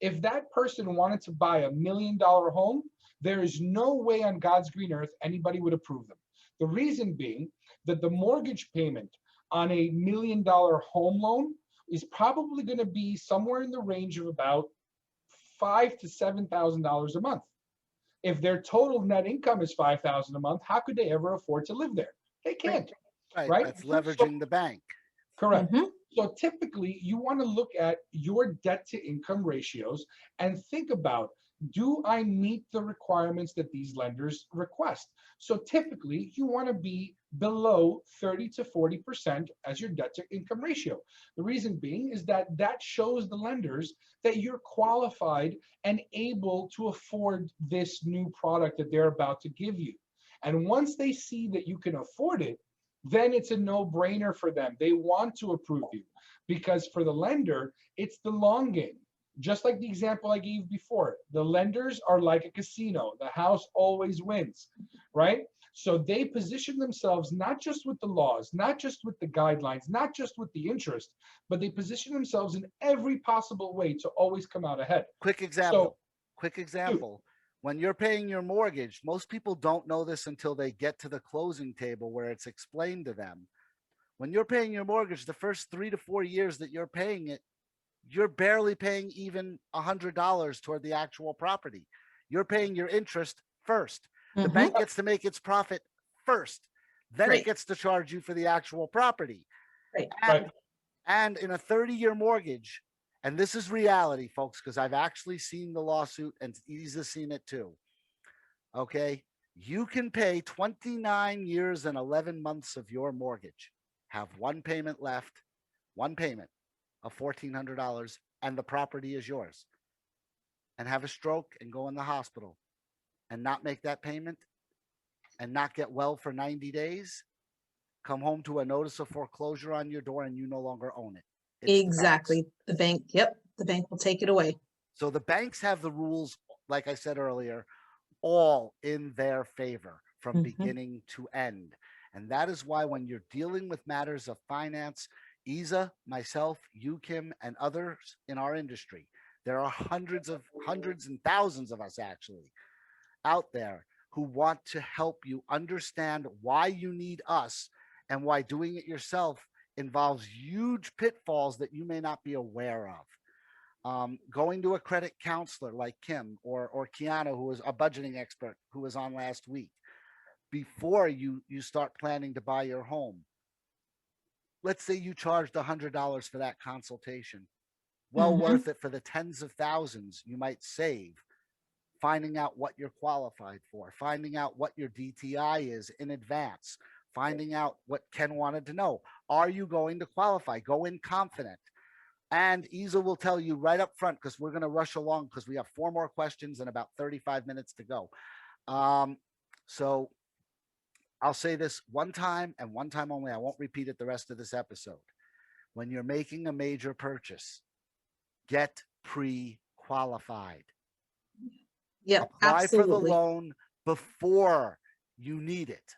If that person wanted to buy $1 million home, there is no way on God's green earth anybody would approve them. The reason being that the mortgage payment on $1 million home loan is probably going to be somewhere in the range of about $5,000 to $7,000 a month. If their total net income is $5,000 a month, how could they ever afford to live there? They can't. Right? That's leveraging the bank. Correct. So typically, you want to look at your debt to income ratios and think about, do I meet the requirements that these lenders request? So typically, you want to be below 30 to 40% as your debt to income ratio. The reason being is that that shows the lenders that you're qualified and able to afford this new product that they're about to give you. And once they see that you can afford it, then it's a no-brainer for them. They want to approve you, because for the lender, it's the long game. Just like the example I gave before, the lenders are like a casino. The house always wins, right? So they position themselves not just with the laws, not just with the guidelines, not just with the interest, but they position themselves in every possible way to always come out ahead. Quick example. When you're paying your mortgage, most people don't know this until they get to the closing table where it's explained to them. When you're paying your mortgage, the first 3 to 4 years that you're paying it, you're barely paying even $100 toward the actual property. You're paying your interest first. The bank gets to make its profit first. Then it gets to charge you for the actual property. And in a 30-year mortgage, and this is reality, folks, because I've actually seen the lawsuit and Eza's seen it too. Okay. You can pay 29 years and 11 months of your mortgage, have one payment left, one payment of $1,400, and the property is yours, and have a stroke and go in the hospital and not make that payment and not get well for 90 days, come home to a notice of foreclosure on your door, and you no longer own it. Exactly. The bank, the bank will take it away. So the banks have the rules, like I said earlier, all in their favor from beginning to end. And that is why when you're dealing with matters of finance, Eza, myself, you, Kim, and others in our industry, there are hundreds and thousands of us actually out there who want to help you understand why you need us and why doing it yourself involves huge pitfalls that you may not be aware of. Going to a credit counselor like Kim or Kiana, who was a budgeting expert who was on last week, before you start planning to buy your home. Let's say you charged $100 for that consultation. Well Mhm. worth it for the tens of thousands you might save finding out what you're qualified for, finding out what your DTI is in advance, finding out what Ken wanted to know. Are you going to qualify? Go in confident. And Eza will tell you right up front, because we're going to rush along because we have 4 more questions and about 35 minutes to go. So I'll say this one time and one time only. I won't repeat it the rest of this episode. When you're making a major purchase, get pre-qualified. Yep, Apply for the absolutely. loan before you need it.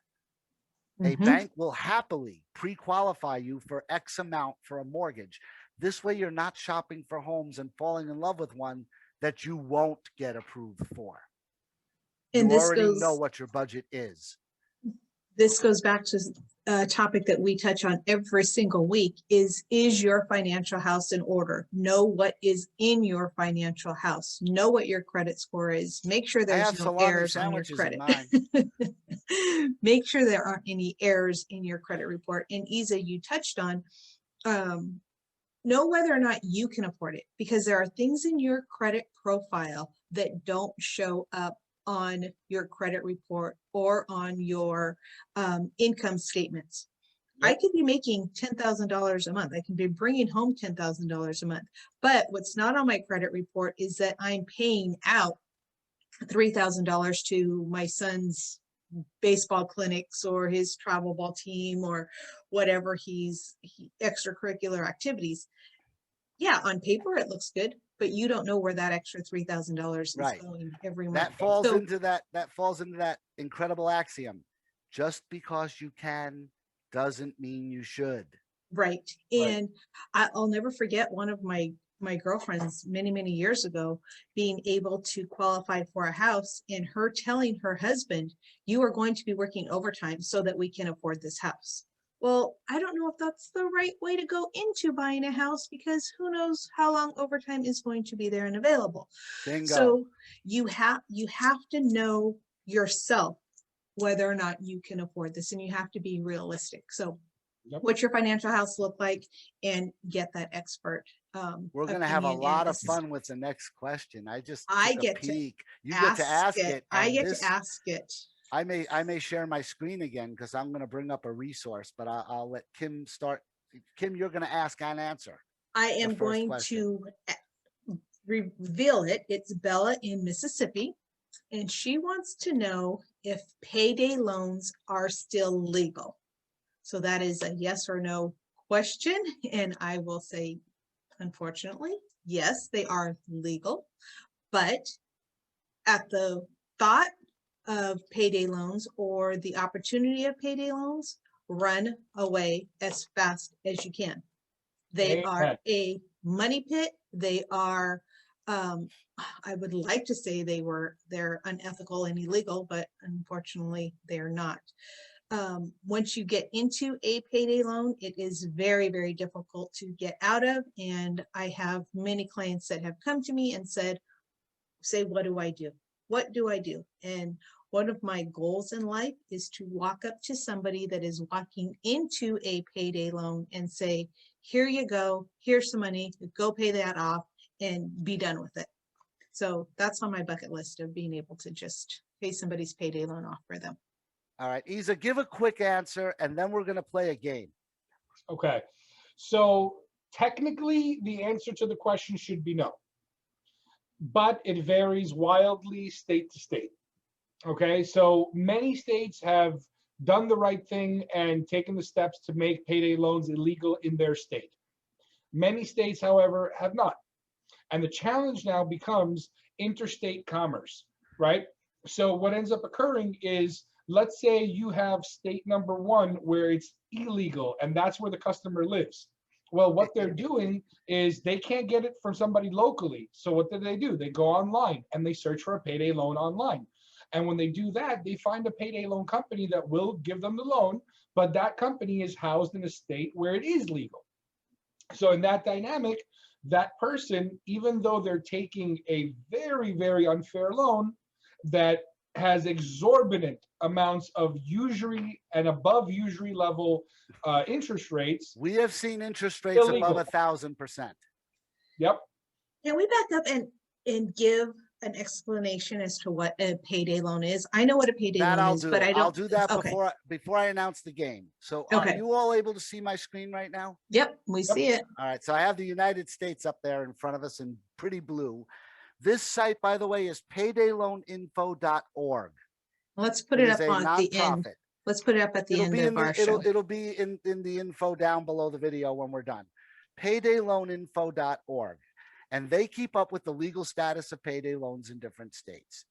A Mhm. bank will happily pre-qualify you for X amount for a mortgage. This way you're not shopping for homes and falling in love with one that you won't get approved for. And You already know what your budget is. this goes back to a topic that we touch on every single week is your financial house in order? Know what is in your financial house. Know what your credit score is. Make sure I there's have no salami errors on your sandwiches in credit. mine. Make sure there aren't any errors in your credit report. And Eza, you touched on know whether or not you can afford it, because there are things in your credit profile that don't show up on your credit report or on your income statements. Yep. I could be making $10,000 a month. I can be bringing home $10,000 a month. But what's not on my credit report is that I'm paying out $3,000 to my son's baseball clinics or his travel ball team or whatever extracurricular activities. Yeah, on paper it looks good, but you don't know where that extra $3,000 is Right. going every month. That falls So into that incredible axiom. Just because you can doesn't mean you should. right. Right. And I'll never forget one of my girlfriends many years ago being able to qualify for a house and her telling her husband, you are going to be working overtime so that we can afford this house. Well, I don't know if that's the right way to go into buying a house, because who knows how long overtime is going to be there and available. Bingo. So you have to know yourself whether or not you can afford this, and you have to be realistic. So Yep. what's your financial house look like, and get that expert We're going to have a opinion lot and of fun with the next question. I just I took a get to peek. You get to ask it. I and get this, to ask it. I may share my screen again because I'm going to bring up a resource, but I'll let Kim start. Kim, you're going to ask and answer. I am first going question. to reveal it. It's Bella in Mississippi, and she wants to know if payday loans are still legal. So that is a yes or no question, and I will say, unfortunately, yes, they are legal, but at the thought of payday loans or the opportunity of payday loans, run away as fast as you can. They are Amen. a money pit. They are, I would like to say they're unethical and illegal, but unfortunately they're not. Once you get into a payday loan, it is very difficult to get out of. And I have many clients that have come to me and say, what do I do? What do I do? And one of my goals in life is to walk up to somebody that is walking into a payday loan and say, here you go, here's some money, go pay that off and be done with it. So that's on my bucket list of being able to just pay somebody's payday loan off for them. All right, Eza, give a quick answer, and then we're going to play a game. Okay. So technically, the answer to the question should be no, but it varies wildly state to state. Okay. So many states have done the right thing and taken the steps to make payday loans illegal in their state. Many states, however, have not. And the challenge now becomes interstate commerce, right? So what ends up occurring is, let's say you have state number 1 where it's illegal and that's where the customer lives. Well, what they're doing is they can't get it from somebody locally. So what do? They go online and they search for a payday loan online. And when they do that, they find a payday loan company that will give them the loan, but that company is housed in a state where it is legal. So in that dynamic, that person, even though they're taking a very, very unfair loan that has exorbitant amounts of usury and above usury level interest rates, We have seen interest rates above illegal. 1,000%. Yep. Can we back up and give an explanation as to what a payday loan is? I know what a payday That loan I'll is, do. but I I'll don't. do that Okay. before I announce the game. So are Okay. you all able to see my screen right now? Yep, we see it. All right. So I have the United States up there in front of us in pretty blue. This site, by the way, is paydayloaninfo.org. Let's put It it is up a on the end. nonprofit. Let's put it up at the It'll end be of in our the show. it'll be in the info down below the video when we're done. Paydayloaninfo.org. And they keep up with the legal status of payday loans in different states.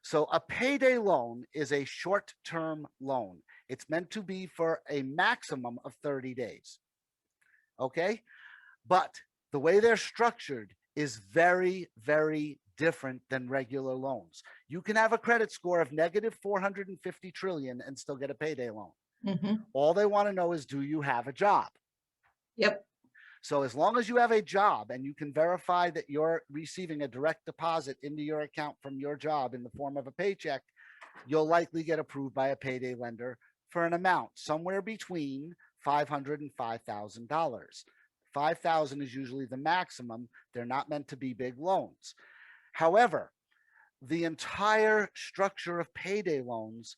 So a payday loan is a short-term loan. It's meant to be for a maximum of 30 days. Okay? But the way they're structured is very, very different than regular loans. You can have a credit score of negative 450 trillion and still get a payday loan. Mhm. All they want to know is, do you have a job? Yep. So as long as you have a job and you can verify that you're receiving a direct deposit into your account from your job in the form of a paycheck, you'll likely get approved by a payday lender for an amount somewhere between $500 and $5,000. 5,000 is usually the maximum. They're not meant to be big loans. However, the entire structure of payday loans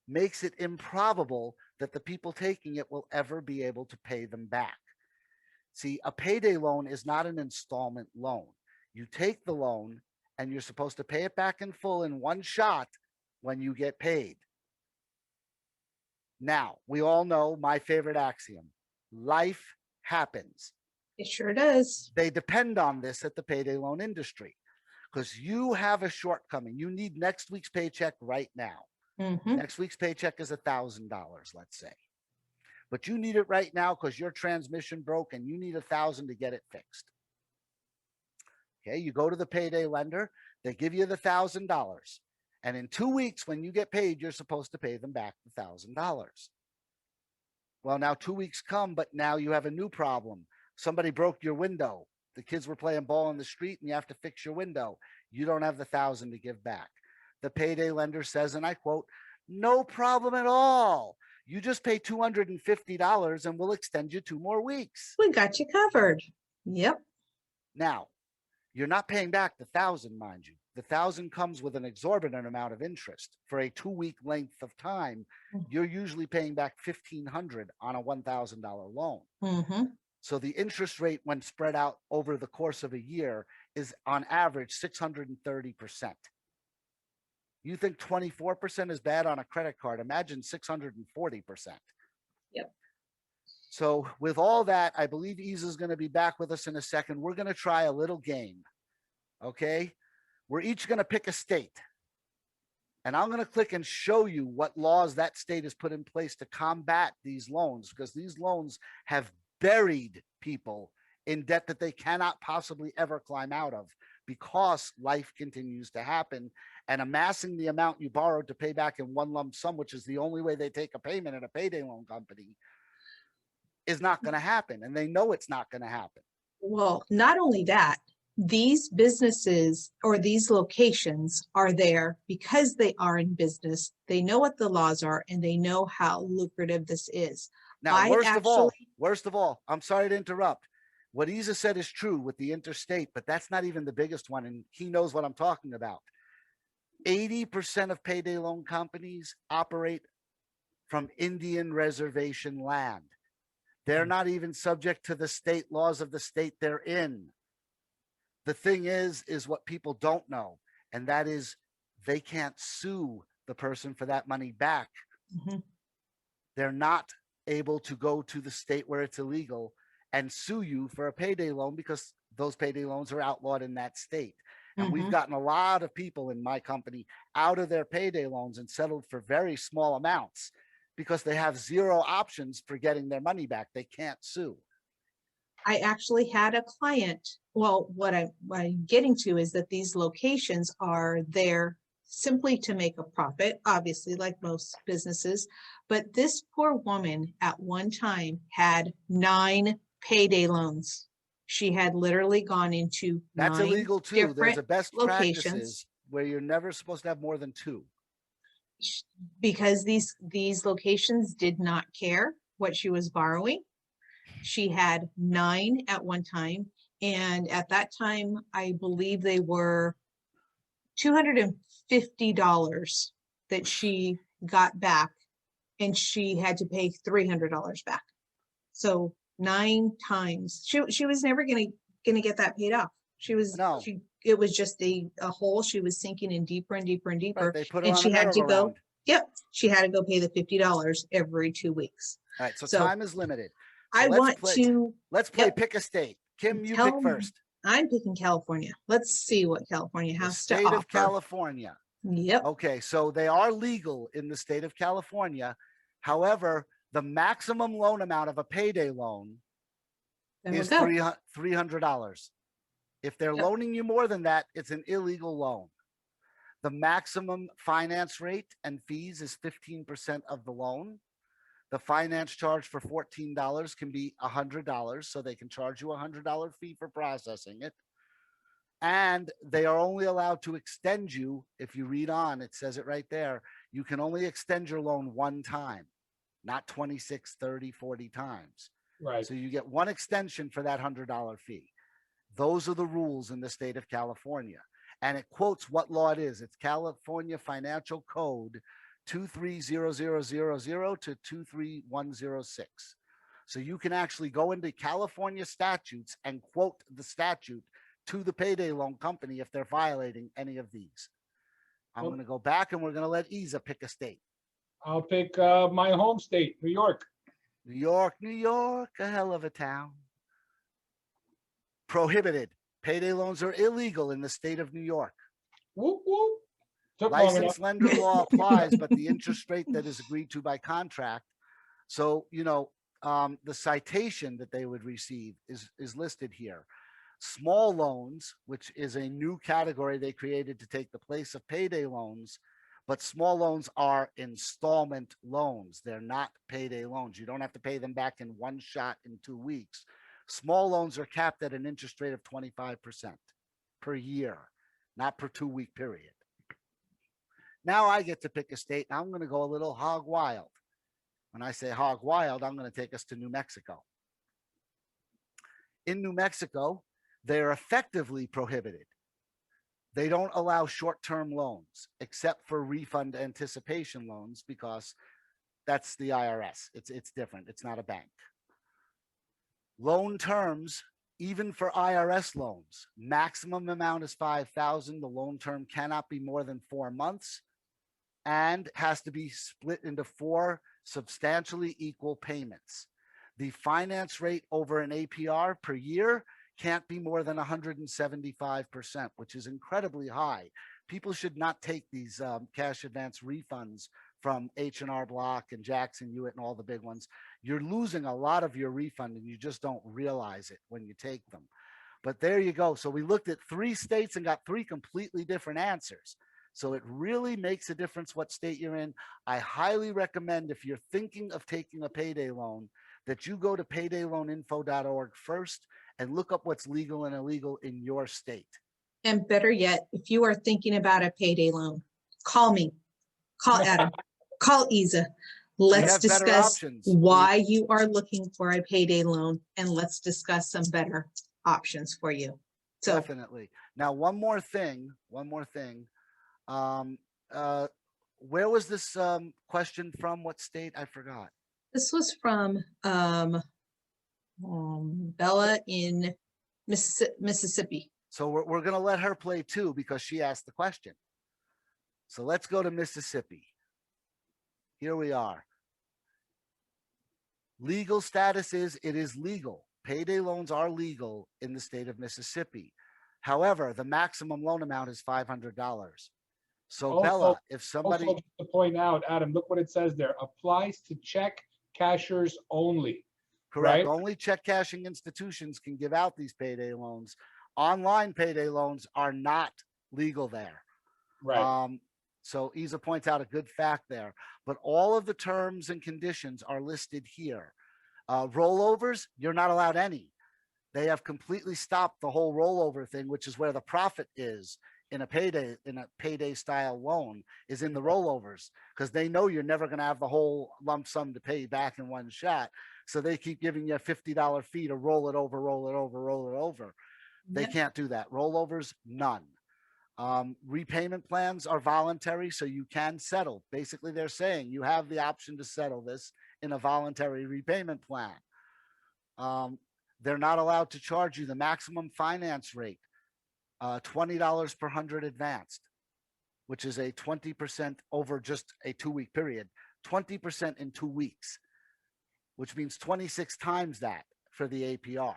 makes it improbable that the people taking it will ever be able to pay them back. See, a payday loan is not an installment loan. You take the loan and you're supposed to pay it back in full in one shot when you get paid. Now, we all know my favorite axiom: life happens. It sure does. They depend on this at the payday loan industry because you have a shortcoming. You need next week's paycheck right now. Mhm. Next week's paycheck is $1,000, let's say. But you need it right now because your transmission broke and you need 1,000 to get it fixed. Okay, you go to the payday lender, they give you the $1,000. And in 2 weeks, when you get paid, you're supposed to pay them back the $1,000. Well, now 2 weeks come, but now you have a new problem. Somebody broke your window. The kids were playing ball in the street and you have to fix your window. You don't have the 1,000 to give back. The payday lender says, and I quote, "No problem at all. You just pay $250 and we'll extend you 2 more weeks." We got you covered. Yep. Now, you're not paying back the 1,000, mind you. The 1,000 comes with an exorbitant amount of interest. For a 2-week length of time, you're usually paying back $1,500 on a $1,000 loan. Mhm. So the interest rate when spread out over the course of a year is on average 630%. You think 24% is bad on a credit card? Imagine 640%. Yep. So with all that, I believe Eza is going to be back with us in a second. We're going to try a little game. Okay? We're each going to pick a state. And I'm going to click and show you what laws that state has put in place to combat these loans, because these loans have buried people in debt that they cannot possibly ever climb out of because life continues to happen. And amassing the amount you borrowed to pay back in one lump sum, which is the only way they take a payment at a payday loan company, is not going to happen. And they know it's not going to happen. Well, not only that, these businesses or these locations are there because they are in business. They know what the laws are and they know how lucrative this is. Now, worst of all, I'm sorry to interrupt. What Eza said is true with the interstate, but that's not even the biggest one. And he knows what I'm talking about. 80% of payday loan companies operate from Indian reservation land. They're not even subject to the state laws of the state they're in. The thing is what people don't know, and that is they can't sue the person for that money back. Mhm. They're not able to go to the state where it's illegal and sue you for a payday loan because those payday loans are outlawed in that state. And we've gotten a lot of people in my company out of their payday loans and settled for very small amounts because they have zero options for getting their money back. They can't sue. I actually had a client. Well, what I'm getting to is that these locations are there simply to make a profit, obviously, like most businesses. But this poor woman at one time had 9 payday loans. She had literally gone into That's 9 illegal too. There's different a best locations. practices where you're never supposed to have more than 2. Because these locations did not care what she was borrowing. She had 9 at one time, and at that time, I believe they were $250 that she got back, and she had to pay $300 back. So 9 times. She was never gonna get that paid off. No. It was just a hole she was sinking in deeper and deeper and deeper. Right, they put her And on she a had to go, merry-go-round. yep, she had to go pay the $50 every 2 weeks. All right, so So time is limited. So I let's want play, to, let's play yep. pick a state. Kim, you Tell pick me. first. I'm picking California. Let's see what California The has to state of offer. California. Yep. Okay, so they are legal in the state of California. However, the maximum loan amount of a payday loan There we is go. $300. If they're Yep. loaning you more than that, it's an illegal loan. The maximum finance rate and fees is 15% of the loan. The finance charge for $14 can be $100, so they can charge you a $100 fee for processing it. And they are only allowed to extend you, if you read on, it says it right there, you can only extend your loan 1 time, not 26, 30, 40 times. Right. So you get 1 extension for that $100 fee. Those are the rules in the state of California. And it quotes what law it is. It's California Financial Code 230000 to 23106. So you can actually go into California statutes and quote the statute to the payday loan company if they're violating any of these. I'm going to go back and we're going to let Eza pick a state. I'll pick my home state, New York. New York, New York, a hell of a town. Prohibited. Payday loans are illegal in the state of New York. Whoop, whoop. Took long enough. Licensed lender law applies, but the interest rate that is agreed to by contract. So, the citation that they would receive is listed here. Small loans, which is a new category they created to take the place of payday loans, but small loans are installment loans. They're not payday loans. You don't have to pay them back in one shot in 2 weeks. Small loans are capped at an interest rate of 25% per year, not per 2-week period. Now I get to pick a state, and I'm going to go a little hog wild. When I say hog wild, I'm going to take us to New Mexico. In New Mexico, they're effectively prohibited. They don't allow short-term loans except for refund anticipation loans because that's the IRS. It's different. It's not a bank. Loan terms, even for IRS loans, maximum amount is $5,000. The loan term cannot be more than 4 months and has to be split into 4 substantially equal payments. The finance rate over an APR per year can't be more than 175%, which is incredibly high. People should not take these cash advance refunds from H&R Block and Jackson Hewitt and all the big ones. You're losing a lot of your refund and you just don't realize it when you take them. But there you go. So we looked at 3 states and got 3 completely different answers. So it really makes a difference what state you're in. I highly recommend, if you're thinking of taking a payday loan, that you go to paydayloaninfo.org first and look up what's legal and illegal in your state. And better yet, if you are thinking about a payday loan, call me, call Adam, call Eza. Let's have better discuss options. why you are looking for a payday loan, and let's discuss some better options for you. So Definitely. Now, one more thing. Where was this question from? What state? I forgot. this was from Bella in Mississippi. So we're going to let her play too because she asked the question. So let's go to Mississippi. Here we are. Legal status is it is legal. Payday loans are legal in the state of Mississippi. However, the maximum loan amount is $500. So Also- Bella, if somebody, Also, just to point out, Adam, look what it says there. Applies to check cashers only. correct, right? only check cashing institutions can give out these payday loans. Online payday loans are not legal there. Right. So Eza points out a good fact there, but all of the terms and conditions are listed here. Rollovers, you're not allowed any. They have completely stopped the whole rollover thing, which is where the profit is in a payday style loan, is in the rollovers, because they know you're never going to have the whole lump sum to pay back in one shot. So they keep giving you a $50 fee to roll it over, roll it over, roll it over. They Yep. can't do that. Rollovers, none. Repayment plans are voluntary, so you can settle. Basically, they're saying you have the option to settle this in a voluntary repayment plan. They're not allowed to charge you the maximum finance rate, $20 per 100 advanced, which is a 20% over just a 2-week period, 20% in 2 weeks, which means 26 times that for the APR.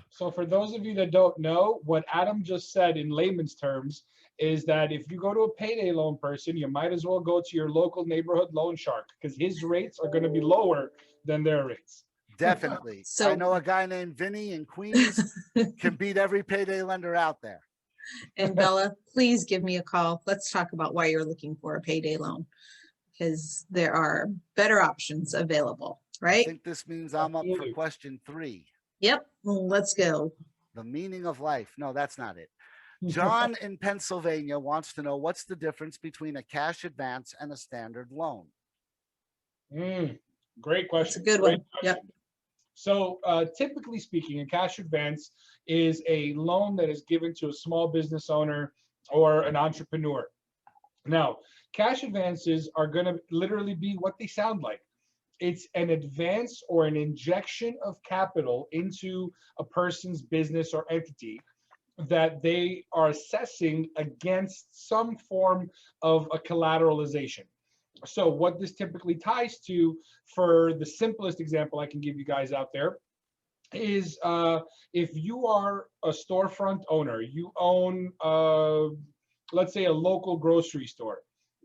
So for those of you that don't know, what Adam just said in layman's terms is that if you go to a payday loan person, you might as well go to your local neighborhood loan shark, because his rates are going to be lower than their rates. Definitely. So- I know a guy named Vinny in Queens can beat every payday lender out there. And Bella, please give me a call. Let's talk about why you're looking for a payday loan, because there are better options available, I right? think this means I'm up for Absolutely. question 3. Yep, let's go. The meaning of life. No, that's not it. John in Pennsylvania wants to know, what's the difference between a cash advance and a standard loan? Great question. That's a good Great one. question. Yep. So typically speaking, a cash advance is a loan that is given to a small business owner or an entrepreneur. Now, cash advances are going to literally be what they sound like. It's an advance or an injection of capital into a person's business or entity that they are assessing against some form of a collateralization. So what this typically ties to, for the simplest example I can give you guys out there, is if you are a storefront owner, you own, let's say, a local grocery store,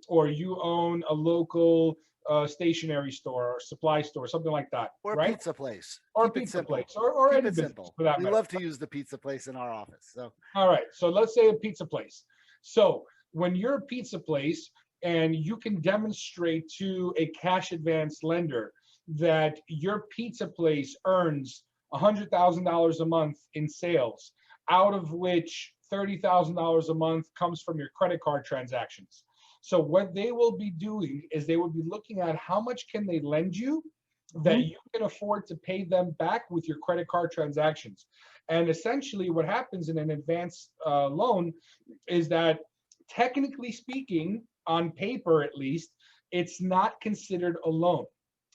or you own a local stationery store or supply store, something like that, Or a right? pizza place. Or Keep it pizza simple. place, or Keep any it business simple. for that We matter. love to use the pizza place in our office. So All right, so let's say a pizza place. So when you're a pizza place and you can demonstrate to a cash advance lender that your pizza place earns $100,000 a month in sales, out of which $30,000 a month comes from your credit card transactions. So what they will be doing is they will be looking at how much can they lend you that you can afford to pay them back with your credit card transactions. And essentially what happens in an advance loan is that, technically speaking, on paper at least, it's not considered a loan.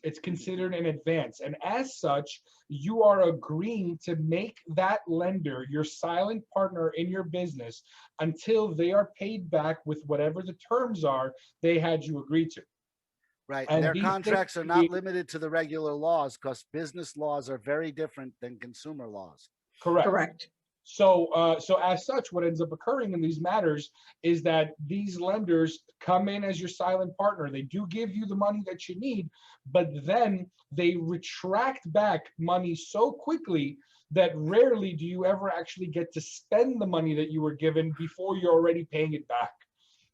It's considered an advance. And as such, you are agreeing to make that lender your silent partner in your business until they are paid back with whatever the terms are they had you agree to. right. And Their these contracts things are can not be- limited to the regular laws, because business laws are very different than consumer laws. Correct. Correct. So, so as such, what ends up occurring in these matters is that these lenders come in as your silent partner. They do give you the money that you need, but then they retract back money so quickly that rarely do you ever actually get to spend the money that you were given before you're already paying it back.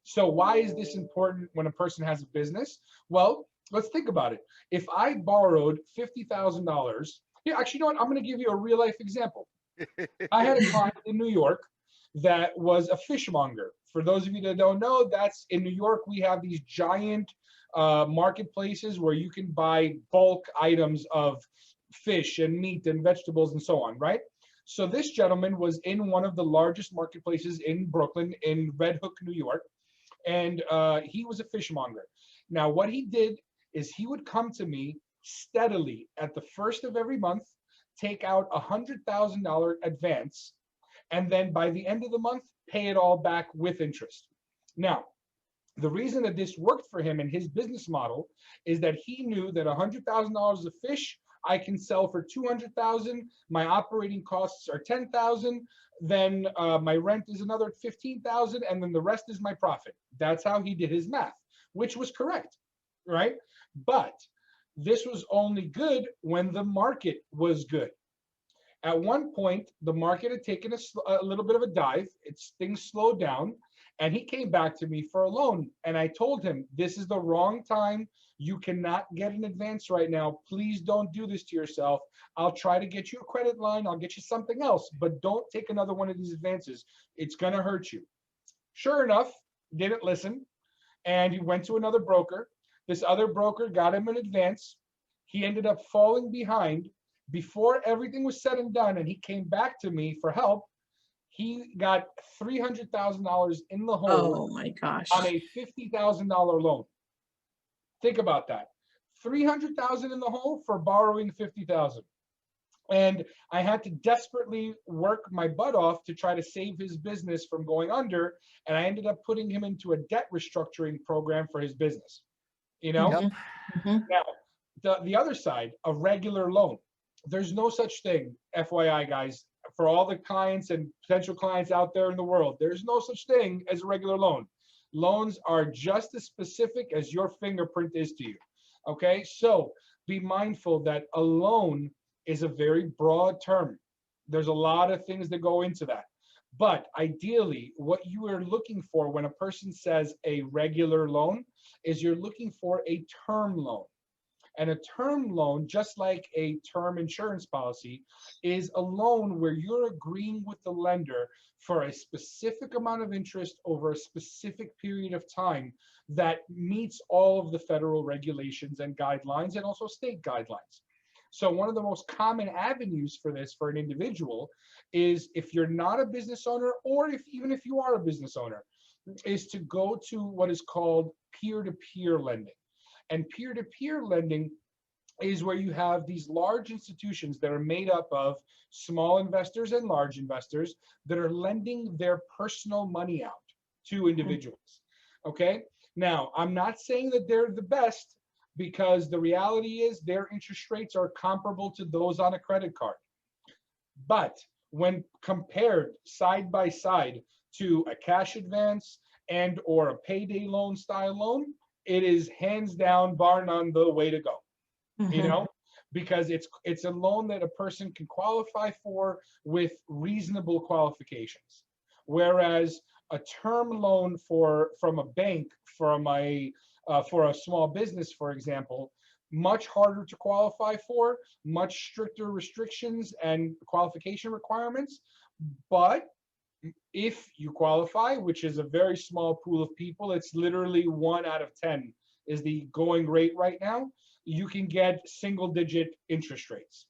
So why is this important when a person has a business? Well, let's think about it. If I borrowed $50,000, yeah, actually, you know what? I'm going to give you a real life example. I had a client in New York that was a fishmonger. For those of you that don't know, that's in New York, we have these giant marketplaces where you can buy bulk items of fish and meat and vegetables and so on, right? So this gentleman was in one of the largest marketplaces in Brooklyn, in Red Hook, New York, and he was a fishmonger. Now, what he did is he would come to me steadily at the first of every month, take out $100,000 advance, and then by the end of the month, pay it all back with interest. Now, the reason that this worked for him in his business model is that he knew that $100,000 of fish I can sell for $200,000. My operating costs are $10,000. Then my rent is another $15,000, and then the rest is my profit. That's how he did his math, which was correct, right? But this was only good when the market was good. At one point, the market had taken a little bit of a dive. Things slowed down, And he came back to me for a loan. And I told him, this is the wrong time. You cannot get an advance right now. Please don't do this to yourself. I'll try to get you a credit line. I'll get you something else, but don't take another one of these advances. It's going to hurt you. Sure enough, didn't listen. And he went to another broker. This other broker got him an advance. He ended up falling behind. Before everything was said and done, and he came back to me for help, he got $300,000 in the hole Oh my gosh. on a $50,000 loan. Think about that. $300,000 in the hole for borrowing $50,000. And I had to desperately work my butt off to try to save his business from going under. And I ended up putting him into a debt restructuring program for his business. You know? Yep. Now, the other side, a regular loan. There's no such thing, FYI, guys, for all the clients and potential clients out there in the world, there's no such thing as a regular loan. Loans are just as specific as your fingerprint is to you. Okay, so be mindful that a loan is a very broad term. There's a lot of things that go into that. But ideally, what you are looking for when a person says a regular loan is you're looking for a term loan. And a term loan, just like a term insurance policy, is a loan where you're agreeing with the lender for a specific amount of interest over a specific period of time that meets all of the federal regulations and guidelines and also state guidelines. So one of the most common avenues for this for an individual is, if you're not a business owner, or even if you are a business owner, is to go to what is called peer-to-peer lending. And peer-to-peer lending is where you have these large institutions that are made up of small investors and large investors that are lending their personal money out to individuals. Okay? Now, I'm not saying that they're the best, because the reality is their interest rates are comparable to those on a credit card. But when compared side by side to a cash advance and or a payday loan style loan, it is hands down, bar none, the way to go. You know, because it's a loan that a person can qualify for with reasonable qualifications, whereas a term loan from a bank for a small business, for example, much harder to qualify for, much stricter restrictions and qualification requirements. But if you qualify, which is a very small pool of people, it's literally 1 out of 10 is the going rate right now, you can get single-digit interest rates,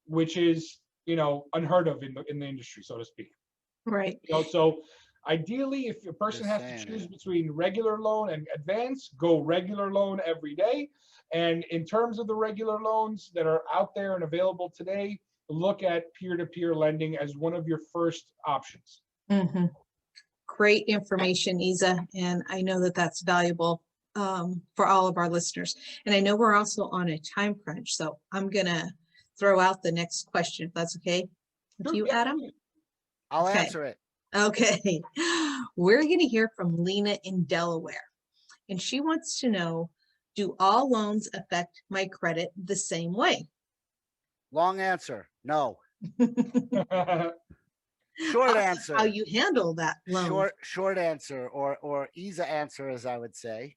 which is, you know, unheard of in the industry, so to speak. Right. You know, so ideally, if a person has to choose between regular loan and advance, go regular loan every day. And in terms of the regular loans that are out there and available today, look at peer-to-peer lending as one of your first options. Great information, Eza, and I know that that's valuable for all of our listeners. And I know we're also on a time crunch, so I'm gonna throw out the next question, if that's okay with you, Adam? I'll Okay. answer it. Okay. We're gonna hear from Lena in Delaware, and she wants to know, do all loans affect my credit the same way? Long answer, no. Short answer. How you handle that loan? Short answer, or easy answer, as I would say.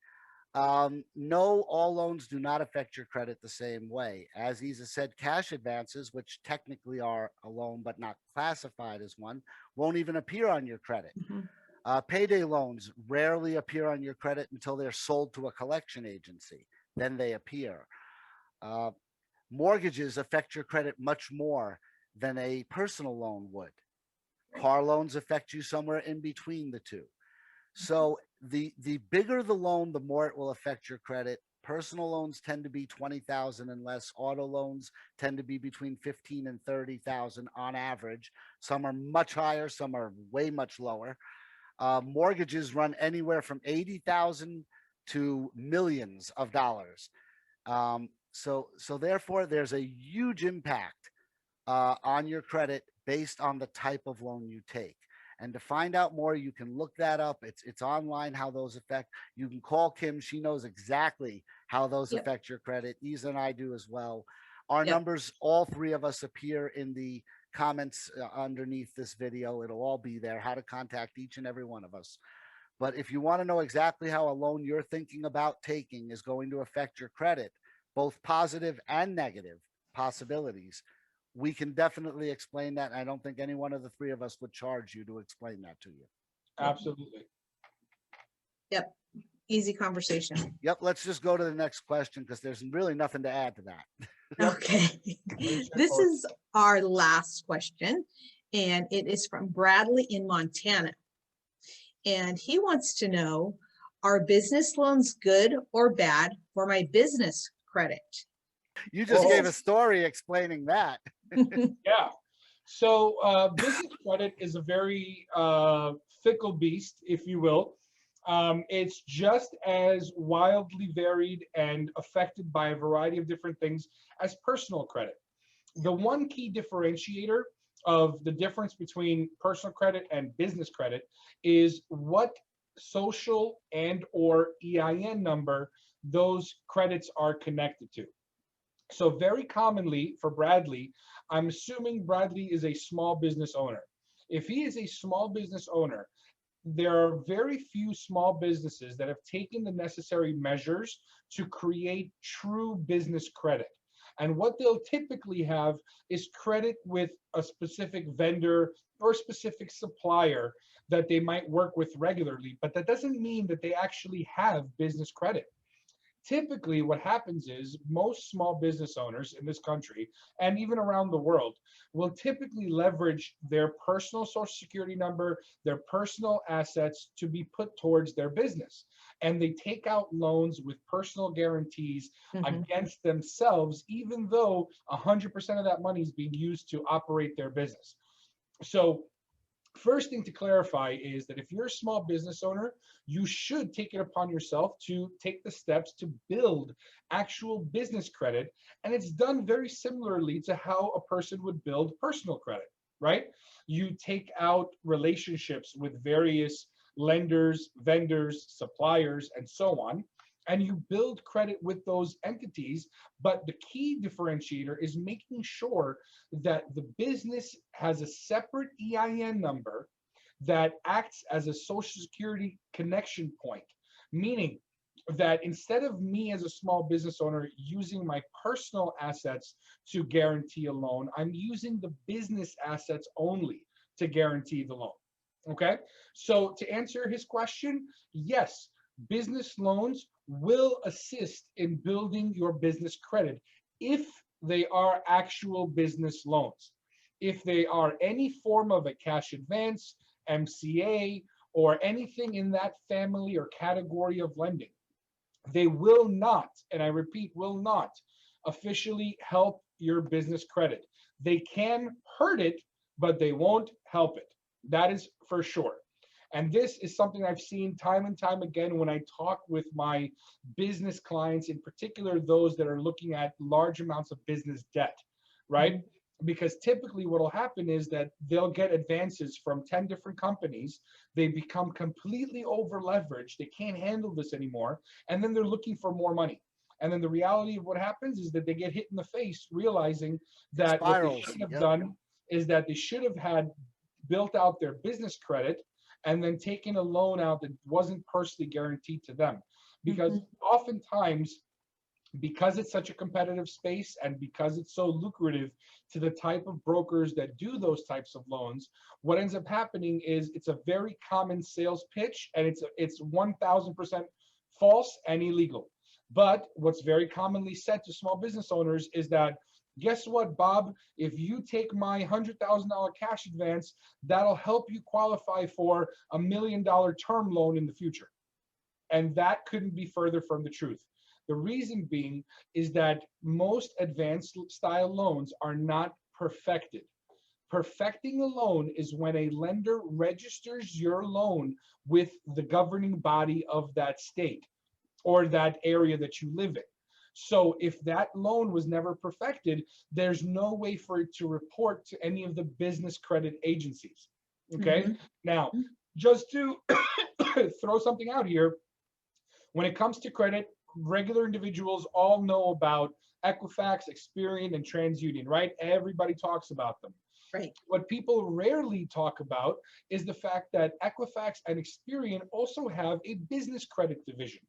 No, all loans do not affect your credit the same way. As Eza said, cash advances, which technically are a loan but not classified as one, won't even appear on your credit. Payday loans rarely appear on your credit until they're sold to a collection agency. Then they appear. Mortgages affect your credit much more than a personal loan would. Car loans affect you somewhere in between the two. So the bigger the loan, the more it will affect your credit. Personal loans tend to be 20,000 and less. Auto loans tend to be between 15 and 30,000 on average. Some are much higher, some are way much lower. Mortgages run anywhere from 80,000 to millions of dollars. So therefore, there's a huge impact on your credit based on the type of loan you take. And to find out more, you can look that up. It's online how those affect. You can call Kim. She knows exactly how those affect your credit. Eza and I do as well. Our numbers, all three of us, appear in the comments underneath this video. It'll all be there, how to contact each and every one of us. But if you want to know exactly how a loan you're thinking about taking is going to affect your credit, both positive and negative possibilities, we can definitely explain that. And I don't think any one of the three of us would charge you to explain that to you. Absolutely. Yep. Easy conversation. Yep. Let's just go to the next question because there's really nothing to add to that. Yep. Okay. This is our last question, and it is from Bradley in Montana. And he wants to know, are business loans good or bad for my business credit? You just Oh. gave a story explaining that. Yeah. So business credit is a very fickle beast, if you will. It's just as wildly varied and affected by a variety of different things as personal credit. The one key differentiator of the difference between personal credit and business credit is what social and or EIN number those credits are connected to. So very commonly for Bradley, I'm assuming Bradley is a small business owner. If he is a small business owner, there are very few small businesses that have taken the necessary measures to create true business credit. And what they'll typically have is credit with a specific vendor or specific supplier that they might work with regularly, but that doesn't mean that they actually have business credit. Typically, what happens is most small business owners in this country and even around the world will typically leverage their personal social security number, their personal assets to be put towards their business. And they take out loans with personal guarantees against themselves, even though 100% of that money is being used to operate their business. So first thing to clarify is that if you're a small business owner, you should take it upon yourself to take the steps to build actual business credit. And it's done very similarly to how a person would build personal credit, right? You take out relationships with various lenders, vendors, suppliers, and so on, and you build credit with those entities. But the key differentiator is making sure that the business has a separate EIN number that acts as a social security connection point, meaning that instead of me as a small business owner using my personal assets to guarantee a loan, I'm using the business assets only to guarantee the loan. Okay, so to answer his question, yes, business loans will assist in building your business credit if they are actual business loans. If they are any form of a cash advance, MCA, or anything in that family or category of lending, they will not, and I repeat, will not officially help your business credit. They can hurt it, but they won't help it. That is for sure. And this is something I've seen time and time again when I talk with my business clients, in particular those that are looking at large amounts of business debt, right? Because typically what will happen is that they'll get advances from 10 different companies. They become completely over leveraged. They can't handle this anymore. And then they're looking for more money. And then the reality of what happens is that they get hit in the face, realizing that what they should have done is that they should have had built out their business credit and then taken a loan out that wasn't personally guaranteed to them. Because oftentimes, because it's such a competitive space and because it's so lucrative to the type of brokers that do those types of loans, what ends up happening is it's a very common sales pitch, and it's 1000% false and illegal. But what's very commonly said to small business owners is that, guess what, Bob? If you take my $100,000 cash advance, that'll help you qualify for $1 million term loan in the future. And that couldn't be further from the truth. The reason being is that most advanced style loans are not perfected. Perfecting a loan is when a lender registers your loan with the governing body of that state or that area that you live in. So if that loan was never perfected, there's no way for it to report to any of the business credit agencies. Okay. Now, just to throw something out here, when it comes to credit, regular individuals all know about Equifax, Experian, and TransUnion, right? Everybody talks about them. Right. What people rarely talk about is the fact that Equifax and Experian also have a business credit division,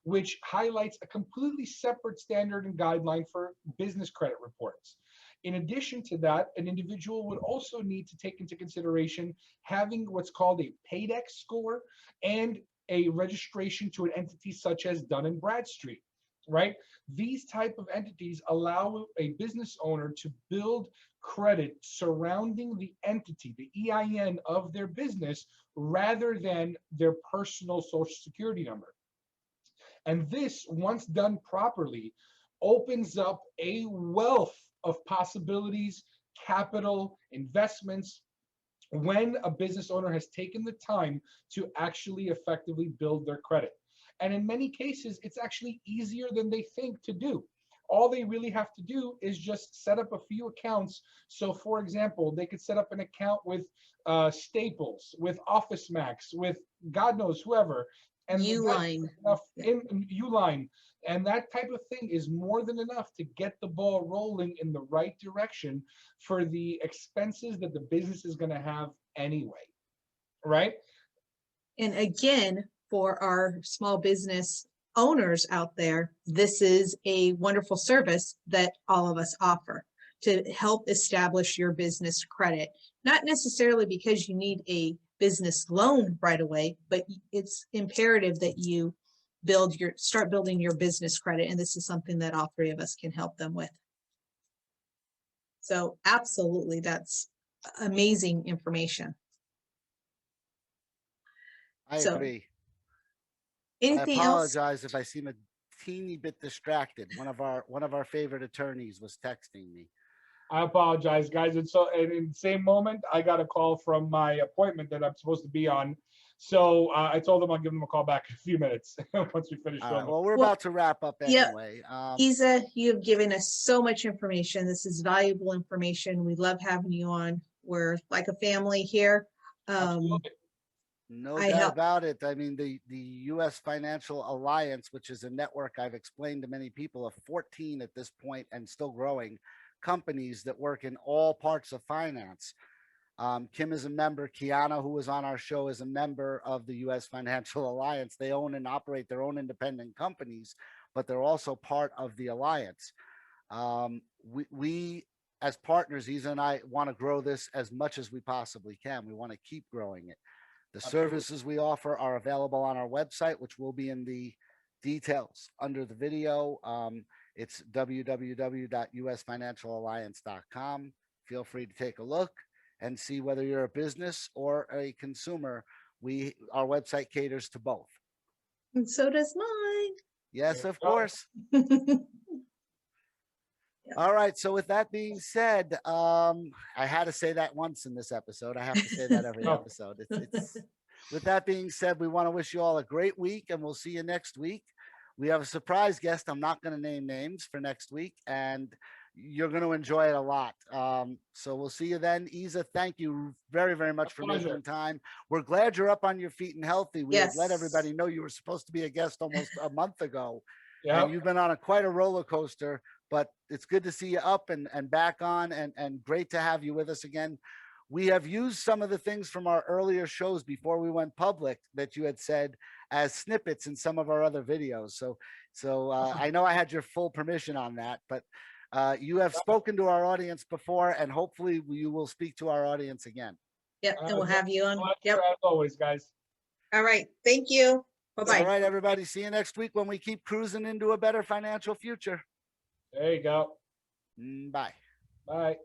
which highlights a completely separate standard and guideline for business credit reports. In addition to that, an individual would also need to take into consideration having what's called a paydex score and a registration to an entity such as Dun and Bradstreet, right? These type of entities allow a business owner to build credit surrounding the entity, the EIN of their business, rather than their personal social security number. And this, once done properly, opens up a wealth of possibilities, capital, investments, when a business owner has taken the time to actually effectively build their credit. And in many cases, it's actually easier than they think to do. All they really have to do is just set up a few accounts. So, for example, they could set up an account with Staples, with Office Max, with God knows whoever, and Uline. enough in Uline, and that type of thing is more than enough to get the ball rolling in the right direction for the expenses that the business is going to have anyway, right? And again, for our small business owners out there, this is a wonderful service that all of us offer to help establish your business credit. Not necessarily because you need a business loan right away, but it's imperative that you start building your business credit. And this is something that all three of us can help them with. So absolutely, that's amazing information. I So, agree. anything I else? apologize if I seem a teeny bit distracted. One of our favorite attorneys was texting me. I apologize, guys. And so, and in the same moment, I got a call from my appointment that I'm supposed to be on. So I told them I'll give them a call back in a few minutes once we finish. All right, well, we're about to wrap up anyway. Eza, you've given us so much information. This is valuable information. We love having you on. We're like a family here. No doubt about it. I mean, the U.S. Financial Alliance, which is a network I've explained to many people, of 14 at this point and still growing companies that work in all parts of finance. Kim is a member. Kiana, who was on our show, is a member of the U.S. Financial Alliance. They own and operate their own independent companies, but they're also part of the alliance. We as partners, Eza and I, want to grow this as much as we possibly can. We want to keep growing it. The services we offer are available on our website, which will be in the details under the video. It's www.usfinancialalliance.com. Feel free to take a look and see whether you're a business or a consumer. Our website caters to both. And so does mine. Yes, of course. All right. So with that being said, I had to say that once in this episode. I have to say that every episode. With that being said, we want to wish you all a great week, and we'll see you next week. We have a surprise guest. I'm not going to name names for next week, and you're going to enjoy it a lot. So we'll see you then. Eza, thank you very, very much for making time. We're glad you're up on your feet and healthy. We have let everybody know you were supposed to be a guest almost a month ago. And you've been on quite a roller coaster, but it's good to see you up and back on, and great to have you with us again. We have used some of the things from our earlier shows before we went public that you had said as snippets in some of our other videos. So I know I had your full permission on that, but you have spoken to our audience before, and hopefully you will speak to our audience again. Yep, and we'll have you on. Yep. As always, guys. All right. Thank you. Bye-bye. All right, everybody. See you next week when we keep cruising into a better financial future. There you go. Bye. Bye.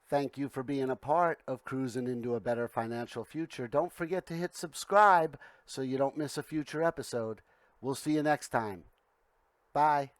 Thank you for being a part of Cruising into a Better Financial Future. Don't forget to hit subscribe so you don't miss a future episode. We'll see you next time. Bye.